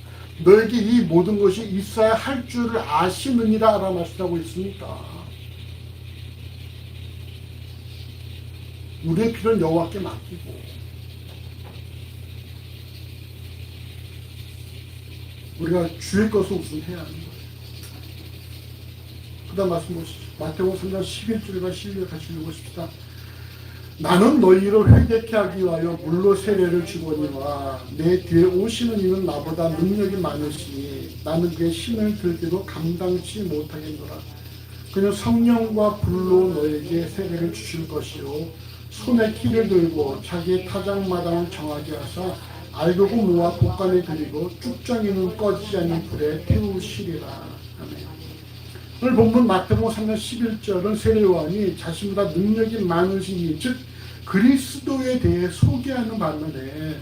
너에게 이 모든 것이 있어야 할 줄을 아시느니라 라고 말씀하고 있으니까 우리의 필요는 여호와께 맡기고 우리가 주의 것을 우선해야 하는 거예요. 그 다음 말씀 보시죠. 마태복음 3장 11절과 12절 같이 읽어보십시다. 나는 너희를 회개케 하기 위하여 물로 세례를 주거니와 내 뒤에 오시는 이는 나보다 능력이 많으시니 나는 그의 힘을 들기도 감당치 못하겠노라. 그는 성령과 불로 너에게 세례를 주실 것이요 손에 키를 들고 자기의 타작마당을 정하게 하사 알곡고 모아 볶아내 드리고 쭉정이는 꺼지지 않는 불에 태우시리라. 아멘. 오늘 본문 마태복음 3장 11절은 세례요한이 자신보다 능력이 많으신 이, 즉 그리스도에 대해 소개하는 반면에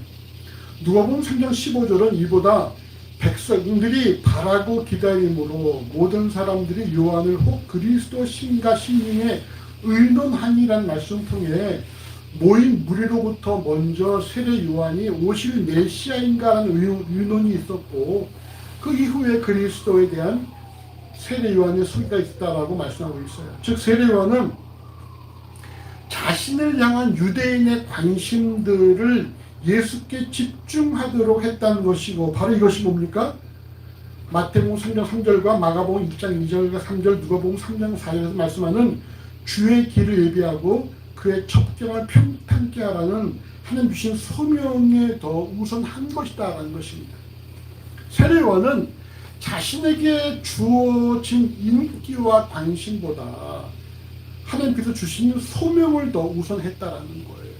누가복음 3장 15절은 이보다 백성들이 바라고 기다림으로 모든 사람들이 요한을 혹 그리스도 신과 신령에 의논하니라는 말씀 통해 모인 무리로부터 먼저 세례 요한이 오실 메시아인가라는 의논이 있었고 그 이후에 그리스도에 대한 세례 요한의 소개가 있다라고 말씀하고 있어요. 즉 세례 요한은 자신을 향한 유대인의 관심들을 예수께 집중하도록 했다는 것이고 바로 이것이 뭡니까? 마태복음 3장 3절과 마가복음 1장 2절과 3절 누가복음 3장 4절에서 말씀하는 주의 길을 예비하고 그의 첩경을 평탄케 하라는 하나님 주신 소명에 더 우선한 것이다 라는 것입니다. 세례 요한은 자신에게 주어진 인기와 관심보다 하나님께서 주신 소명을 더 우선했다라는 거예요.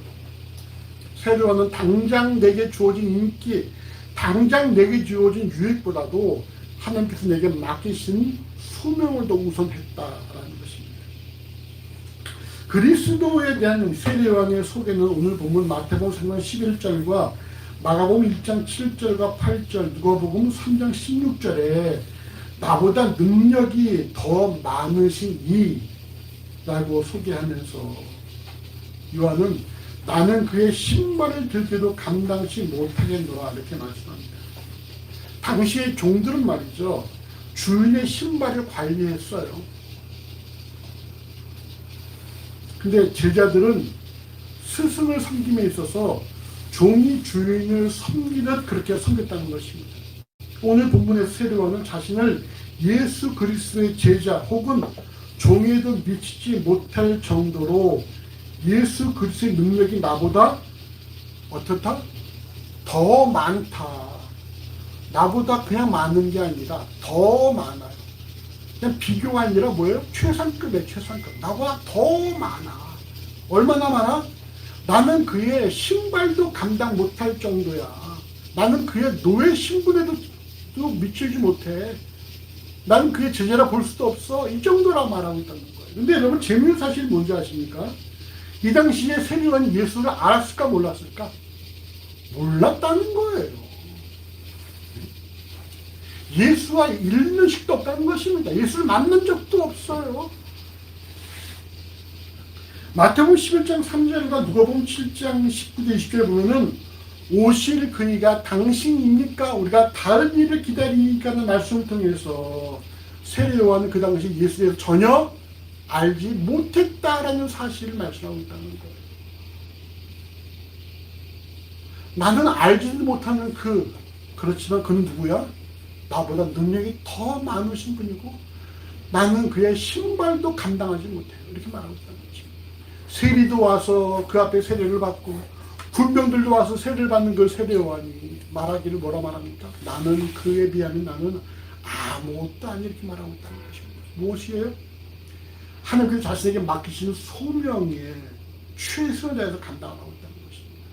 세례 요한은 당장 내게 주어진 인기, 당장 내게 주어진 유익보다도 하나님께서 내게 맡기신 소명을 더 우선했다라는 것입니다. 그리스도에 대한 세례 요한의 소개는 오늘 본문 마태복음 3장 11절과 마가복음 1장 7절과 8절, 누가복음 3장 16절에 나보다 능력이 더 많으신 이라고 소개하면서 요한은 나는 그의 신발을 들기도 감당치 못하겠노라 이렇게 말씀합니다. 당시의 종들은 말이죠. 주인의 신발을 관리했어요. 근데 제자들은 스승을 섬김에 있어서 종이 주인을 섬기듯 그렇게 섬겼다는 것입니다. 오늘 본문의 세례 요한은 자신을 예수 그리스도의 제자 혹은 종에도 미치지 못할 정도로 예수 그리스도의 능력이 나보다 어떻다? 더 많다. 나보다 그냥 많은 게 아니라 더 많아요. 그냥 비교가 아니라 뭐예요? 최상급이에요. 최상급. 나보다 더 많아. 얼마나 많아? 나는 그의 신발도 감당 못할 정도야. 나는 그의 노예 신분에도 미치지 못해. 나는 그의 제자라 볼 수도 없어. 이 정도라고 말하고 있다는 거예요. 근데 여러분 재미있는 사실이 뭔지 아십니까? 이 당시에 세례 요한이 예수를 알았을까 몰랐을까? 몰랐다는 거예요. 예수와 읽는 식도 없다는 것입니다. 예수를 만난 적도 없어요. 마태복음 11장 3절과 누가복음 7장 19절 20절에 보면은 오실 그이가 당신입니까? 우리가 다른 일을 기다리니까 하는 말씀을 통해서 세례 요한은 그 당시 예수에 대해서 전혀 알지 못했다라는 사실을 말씀하고 있다는 거예요. 나는 알지도 못하는 그렇지만 그는 누구야? 나보다 능력이 더 많으신 분이고 나는 그의 신발도 감당하지 못해요. 이렇게 말하고 있다는 거죠. 세리도 와서 그 앞에 세례를 받고 군병들도 와서 세례를 받는 그 세례 요한이 말하기를 뭐라 말합니까? 나는 그에 비하면 나는 아무것도 아니 이렇게 말하고 있다는 것입니다. 무엇이에요? 하나님께서 자신에게 맡기시는 소명에 최선을 다해서 감당하고 있다는 것입니다.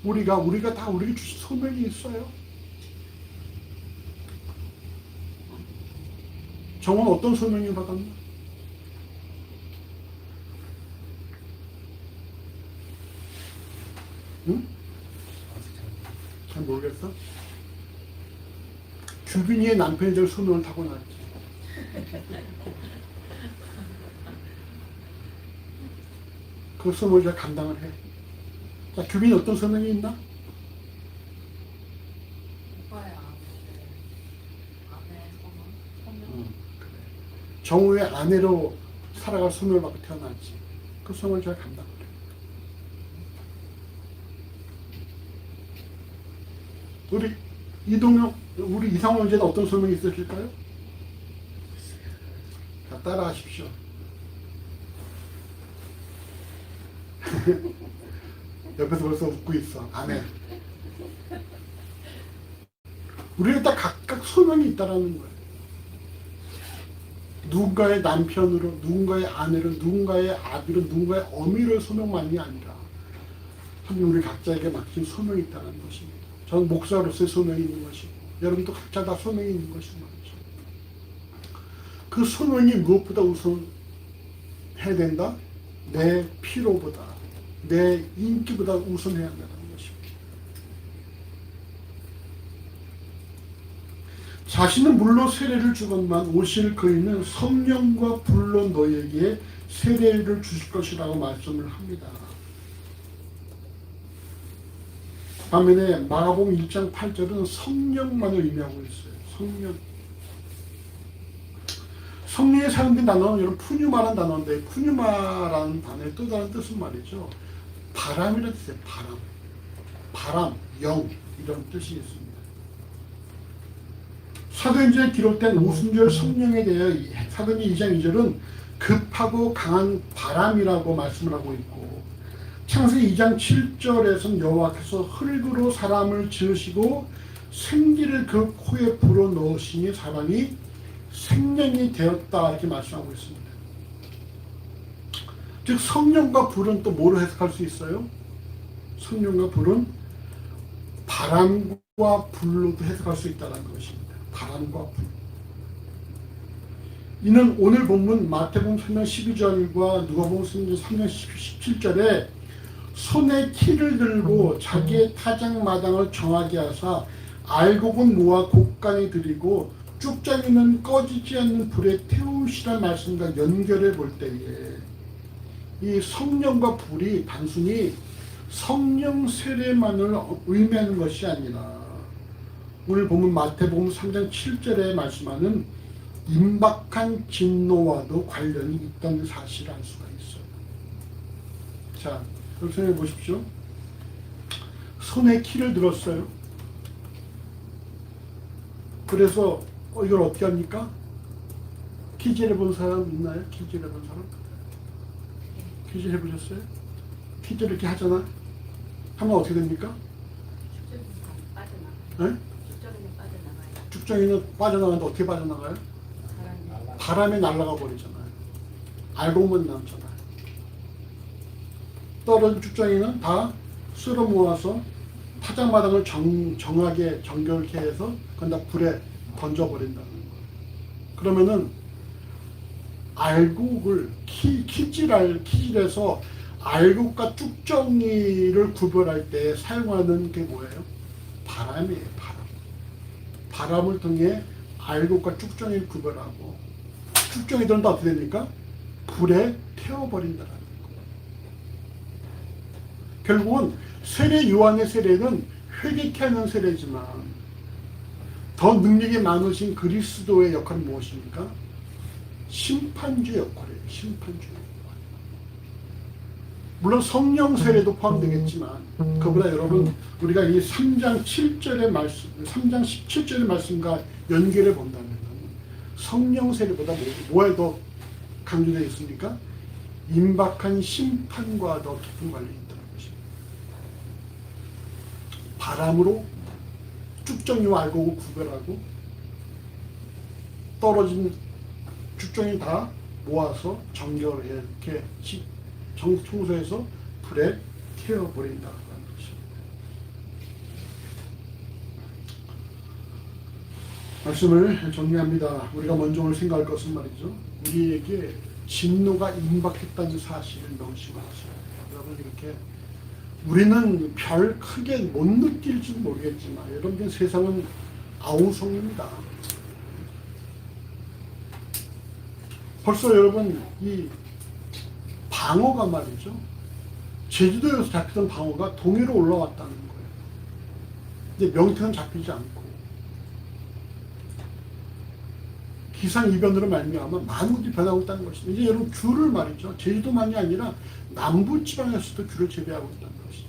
우리가 다 우리에게 주신 소명이 있어요. 정은 어떤 소명을 받았나? 응? 잘 모르겠어? 규빈이의 남편이 될 소명을 타고났지. 그 소명을 잘 감당을 해. 자, 규빈이 어떤 소명이 있나? 오빠야. 아멘. 그래. 정우의 아내로 살아갈 소명을 받고 태어났지. 그 소명을 잘 감당을 해. 우리 이상원 형제는 어떤 소명이 있으실까요? 자, 따라하십시오. 옆에서 벌써 웃고 있어. 아멘. 우리는 다 각각 소명이 있다라는 거예요. 누군가의 남편으로, 누군가의 아내로, 누군가의 아들로, 누군가의 어미를 소명만이 아니라 하나님 우리 각자에게 맡긴 소명이 있다는 것입니다. 저는 목사로서의 소명이 있는 것이고 여러분도 각자 다 소명이 있는 것인 말이죠. 그 소명이 무엇보다 우선 해야 된다? 내 필요보다, 내 인기보다 우선해야 한다는 것입니다. 자신은 물로 세례를 주건만 오실 그이는 성령과 불로 너에게 세례를 주실 것이라고 말씀을 합니다. 반면에 마가복음 1장 8절은 성령만을 의미하고 있어요. 성령. 성령의 사용된 단어는 여러분 푸뉴마라는 단어인데 푸뉴마라는 단어의 또 다른 뜻은 말이죠. 바람이라는 뜻이에요. 바람, 영 이런 뜻이 있습니다. 사도행전에 기록된 오순절 성령에 대해 사도행전 2장 2절은 급하고 강한 바람이라고 말씀을 하고 있고 창세기 2장 7절에서는 여호와께서 흙으로 사람을 지으시고 생기를 그 코에 불어넣으시니 사람이 생명이 되었다 이렇게 말씀하고 있습니다. 즉 성령과 불은 또 뭐로 해석할 수 있어요? 성령과 불은 바람과 불로도 해석할 수 있다는 것입니다. 바람과 불. 이는 오늘 본문 마태복음 3장 12절과 누가복음 3장 17절에 손에 키를 들고 자기의 타작마당을 정하게 하사 알곡은 모아 곡간에 들이고 쭉장이는 꺼지지 않는 불에 태우시라는 말씀과 연결해 볼 때에 이 성령과 불이 단순히 성령 세례만을 의미하는 것이 아니라 오늘 보면 마태복음 3장 7절에 말씀하는 임박한 진노와도 관련이 있다는 사실을 알 수가 있어요. 자, 그럼 생각해 보십시오. 손에 키를 들었어요. 그래서 이걸 어떻게 합니까? 키질 해본 사람 있나요? 키질 해본 사람? 키질 해보셨어요? 키질 이렇게 하잖아? 하면 어떻게 됩니까? 네? 쭉정이는 빠져나가는데 어떻게 빠져나가요? 바람에 날아가 버리잖아요. 알곡만 남잖아요. 떨어진 쭉정이는 다 쓸어 모아서 타작마당을 정하게 정결케 해서 그건 다 불에 던져버린다는 거예요. 그러면은 알곡을 키질해서 알곡과 쭉정이를 구별할 때 사용하는 게 뭐예요? 바람이에요. 바람을 통해 알곡과 쭉정이를 구별하고 쭉정이들은 또 어떻게 됩니까? 불에 태워버린다는 거예요. 결국은 세례 요한의 세례는 회개케 하는 세례지만 더 능력이 많으신 그리스도의 역할은 무엇입니까? 심판주 역할이에요. 심판주 역할. 물론 성령 세례도 포함되겠지만 그보다 여러분 우리가 이 3장 7절의 말씀, 3장 17절의 말씀과 연결해 본다면 성령 세례보다 뭐에 더 강조되어 있습니까? 임박한 심판과 더 깊은 관련이 있다는 것입니다. 바람으로 쭉정이와 알곡을 구별하고 떨어진 쭉정이 다 모아서 정결해 이렇게 청소해서 불에 태워버린다는 것입니다. 말씀을 정리합니다. 우리가 먼저 오늘 생각할 것은 말이죠. 우리에게 진노가 임박했다는 사실을 명심하세요. 여러분 이렇게 우리는 별 크게 못 느낄지 모르겠지만 여러분 세상은 아우성입니다. 벌써 여러분 이 방어가 말이죠. 제주도에서 잡히던 방어가 동해로 올라왔다는 거예요. 근데 명태는 잡히지 않고 기상이변으로 말미암아 많은 것들이 변하고 있다는 것입니다. 이제 여러분 귤을 말이죠. 제주도만이 아니라 남부지방에서도 귤을 재배하고 있다는 것이죠.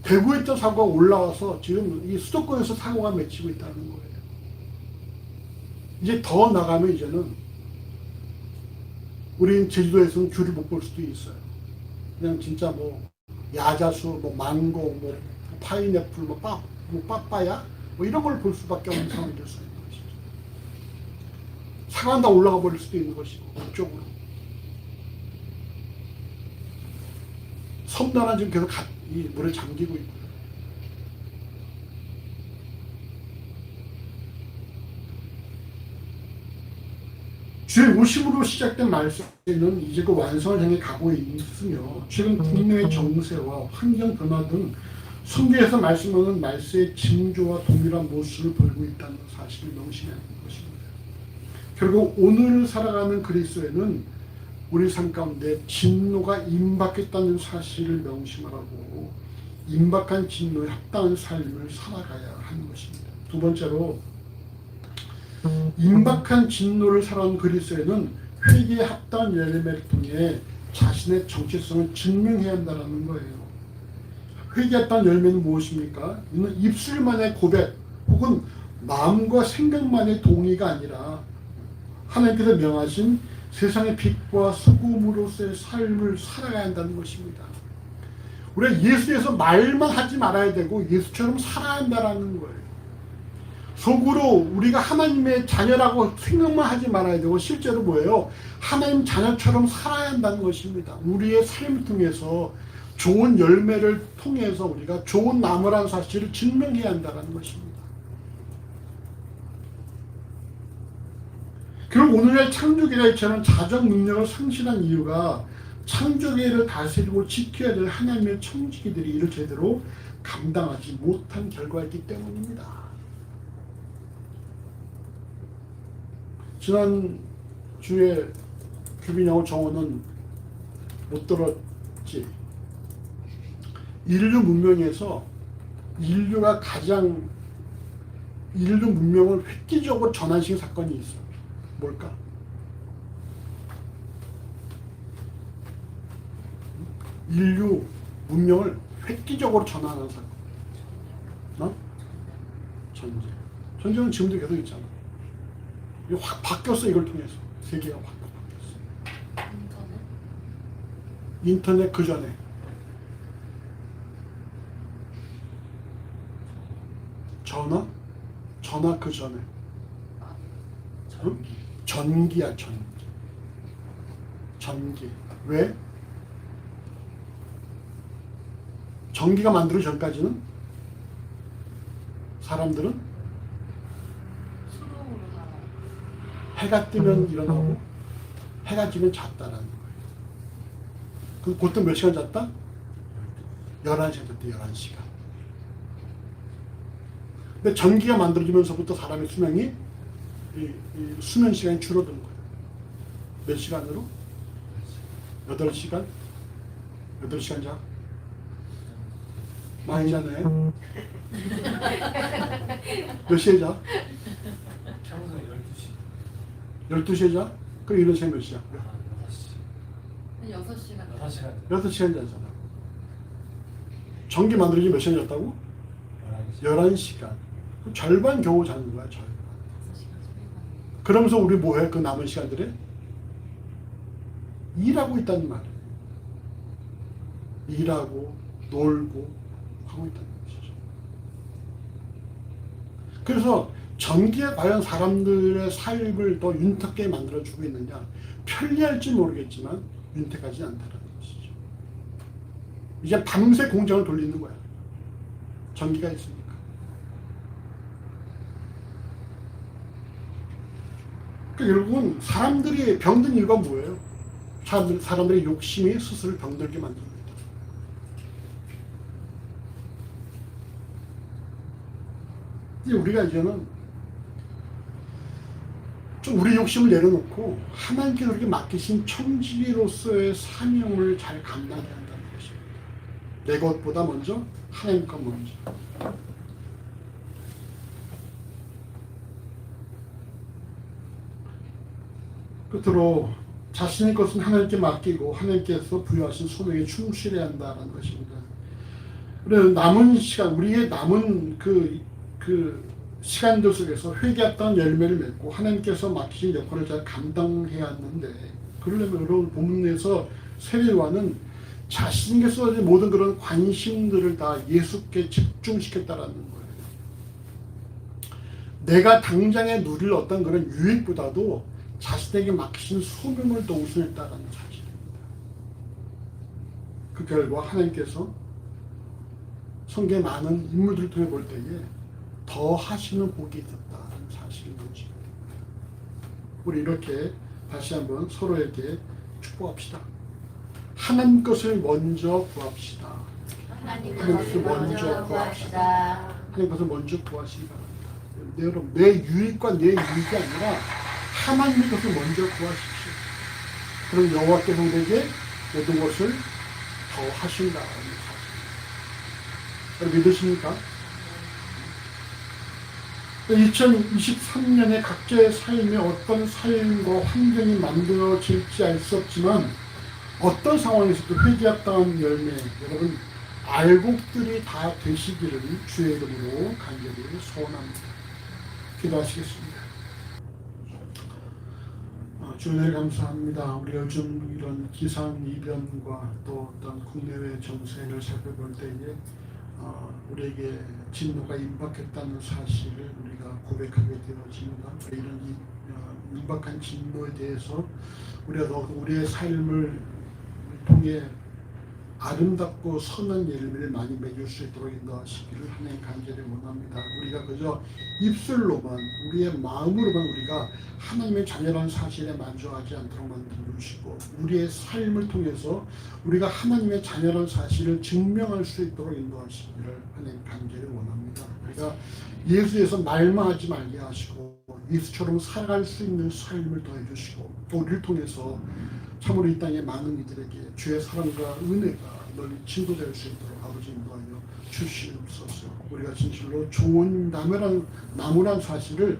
대구에 있던 사고가 올라와서 지금 이 수도권에서 사고가 맺히고 있다는 거예요. 이제 더 나가면 이제는 우리는 제주도에서는 귤을 못 볼 수도 있어요. 그냥 진짜 뭐 야자수, 뭐 망고, 뭐 파인애플, 뭐 빠빠야 뭐 이런 걸 볼 수밖에 없는 상황이 될 수 있는 것이죠. 상한 다 올라가 버릴 수도 있는 것이고 북쪽으로. 섬나라는 지금 계속 이 물에 잠기고 있고요. 주의 오심으로 시작된 말씀은 이제 그 완성을 향해 가고 있으며 지금 국내의 정세와 환경 변화 등 성경에서 말씀하는 말세의 징조와 동일한 모습을 보이고 있다는 사실을 명심해야 하는 것입니다. 결국 오늘 살아가는 그리스도에는 우리 삶 가운데 진노가 임박했다는 사실을 명심하라고 임박한 진노에 합당한 삶을 살아가야 하는 것입니다. 두 번째로 임박한 진노를 살아온 그리스도에는 회개에 합당한 열매를 통해 자신의 정체성을 증명해야 한다는 거예요. 회개에 합당한 열매는 무엇입니까? 이는 입술만의 고백 혹은 마음과 생각만의 동의가 아니라 하나님께서 명하신 세상의 빛과 소금으로서의 삶을 살아가야 한다는 것입니다. 우리가 예수에서 말만 하지 말아야 되고 예수처럼 살아야 한다는 거예요. 속으로 우리가 하나님의 자녀라고 생각만 하지 말아야 되고 실제로 뭐예요? 하나님 자녀처럼 살아야 한다는 것입니다. 우리의 삶을 통해서 좋은 열매를 통해서 우리가 좋은 나무라는 사실을 증명해야 한다는 것입니다. 그럼 오늘날 창조계가 자정 능력을 상실한 이유가 창조계를 다스리고 지켜야 될 하나님의 청지기들이 이를 제대로 감당하지 못한 결과이기 때문입니다. 지난 주에 규빈하고 정호는 못 들었지. 인류 문명에서 인류가 가장 인류 문명을 획기적으로 전환시킨 사건이 있어. 뭘까? 인류 문명을 획기적으로 전환한 사건. 어? 전쟁. 전쟁은 지금도 계속 있잖아. 이게 확 바뀌었어. 이걸 통해서 세계가 확 바뀌었어. 인터넷 그 전에 전화 그 전에 전기야. 전기. 왜? 전기가 만들어지기 전까지는 사람들은 해가 뜨면 일어나고 해가 지면 잤다라는 거예요. 그 보통 몇 시간 잤다? 11시간 잤대. 11시간. 근데 전기가 만들어지면서부터 사람의 수명이 이 수면 시간이 줄어든 거예요. 몇 시간으로? 8시간? 8시간 자? 많이 자네. 몇 시에 자? 평소에 12시. 12시에 자? 그럼 이런 시간 몇 시야? 6시. 6시간. 6시간. 6시간 자잖아. 전기 만들어지 몇 시간 잤다고? 11시간. 절반 겨우 자는 거야, 절반. 그러면서 우리 뭐해? 그 남은 시간들에? 일하고 있다는 말이에요. 일하고, 놀고, 하고 있다는 것이죠. 그래서 전기에 과연 사람들의 삶을 더 윤택하게 만들어주고 있느냐? 편리할지 모르겠지만, 윤택하지 않다는 것이죠. 이제 밤새 공장을 돌리는 거야. 전기가 있으니까. 결국은 사람들이 병든 이유가 뭐예요? 사람들의 욕심이 스스로 병들게 만듭니다. 이제 우리가 이제는 좀 우리 욕심을 내려놓고 하나님께서 우리에게 맡기신 청지기로서의 사명을 잘 감당해야 한다는 것입니다. 내 것보다 먼저 하나님 것 먼저. 끝으로 자신의 것은 하나님께 맡기고 하나님께서 부여하신 소명에 충실해야 한다는 것입니다. 그래서 남은 시간, 우리의 남은 그 시간들 속에서 회개했던 열매를 맺고 하나님께서 맡기신 역할을 잘 감당해야 하는데, 그러려면 여러분 본문에서 세례요한은 자신께서 모든 그런 관심들을 다 예수께 집중시켰다라는 거예요. 내가 당장에 누릴 어떤 그런 유익보다도 자신에게 맡기신 소명을 더 우선했다는 사실입니다. 그 결과 하나님께서 성경의 많은 인물들을 통해 볼 때에 더 하시는 복이 있었다는 사실을 보여줍니다. 우리 이렇게 다시 한번 서로에게 축복합시다. 하나님 것을 먼저 구합시다. 하나님 것을 먼저 구합시다. 하나님 것을 먼저 구하시기 바랍니다. 여러분, 내 유익과 내 유익이 아니라 하나님의 것을 먼저 구하십시오. 그럼 여호와께서 우리에게 모든 것을 더 하신다는 사실. 여러분 믿으십니까? 2023년에 각자의 삶에 어떤 삶과 환경이 만들어질지 알 수 없지만 어떤 상황에서도 회개합당한 열매, 여러분 알곡들이 다 되시기를 주의 이름으로 간절히 소원합니다. 기도하시겠습니다. 주님 감사합니다. 우리 요즘 이런 기상이변과 또 어떤 국내외 정세를 살펴볼 때에 우리에게 진노가 임박했다는 사실을 우리가 고백하게 되어집니다. 이런 임박한 진노에 대해서 우리가 더 우리의 삶을 통해 아름답고 선한 열매를 많이 맺을 수 있도록 인도하시기를 하나님 간절히 원합니다. 우리가 그저 입술로만, 우리의 마음으로만 우리가 하나님의 자녀라는 사실에 만족하지 않도록 만들어 주시고, 우리의 삶을 통해서 우리가 하나님의 자녀라는 사실을 증명할 수 있도록 인도하시기를 하나님 간절히 원합니다. 우리가 예수에서 말만 하지 말게 하시고 예수처럼 살아갈 수 있는 삶을 더해 주시고, 또 우리를 통해서 참으로 이 땅의 많은 이들에게 주의 사랑과 은혜가 널리 증거될 수 있도록 아버지 인도하여 주시옵소서. 우리가 진실로 좋은 나무란 사실을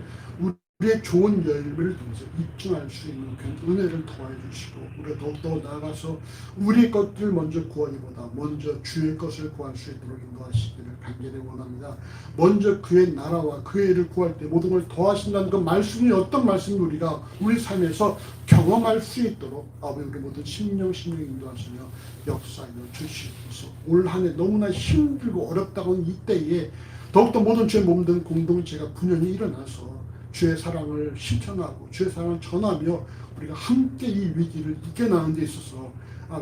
우리의 좋은 열매를 통해서 입증할 수 있는 그 은혜를 더해 주시고, 우리가 더욱더 나아가서 우리의 것을 먼저 구하기보다 먼저 주의 것을 구할 수 있도록 인도하시기를 간절히 원합니다. 먼저 그의 나라와 그의 일을 구할 때 모든 걸 더하신다는 그 말씀이 어떤 말씀을 우리가 우리 삶에서 경험할 수 있도록 아버지 우리 모든 심령 인도하시며 역사하여 주시옵소서. 올 한 해 너무나 힘들고 어렵다고 하는 이때에 더욱더 모든 주의 몸된 공동체가 분연히 일어나서 주의 사랑을 실천하고 주의 사랑을 전하며 우리가 함께 이 위기를 이겨나가는 데 있어서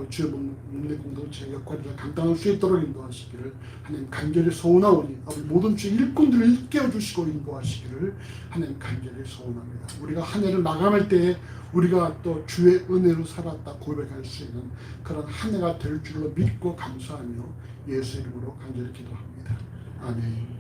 주의 몸된 공동체의 역할을 감당할 수 있도록 인도하시기를 하나님 간절히 소원하오니 모든 주의 일꾼들을 일깨워 주시고 인도하시기를 하나님 간절히 소원합니다. 우리가 한 해를 마감할 때에 우리가 또 주의 은혜로 살았다 고백할 수 있는 그런 한 해가 될 줄로 믿고 감사하며 예수 이름으로 간절히 기도합니다. 아멘.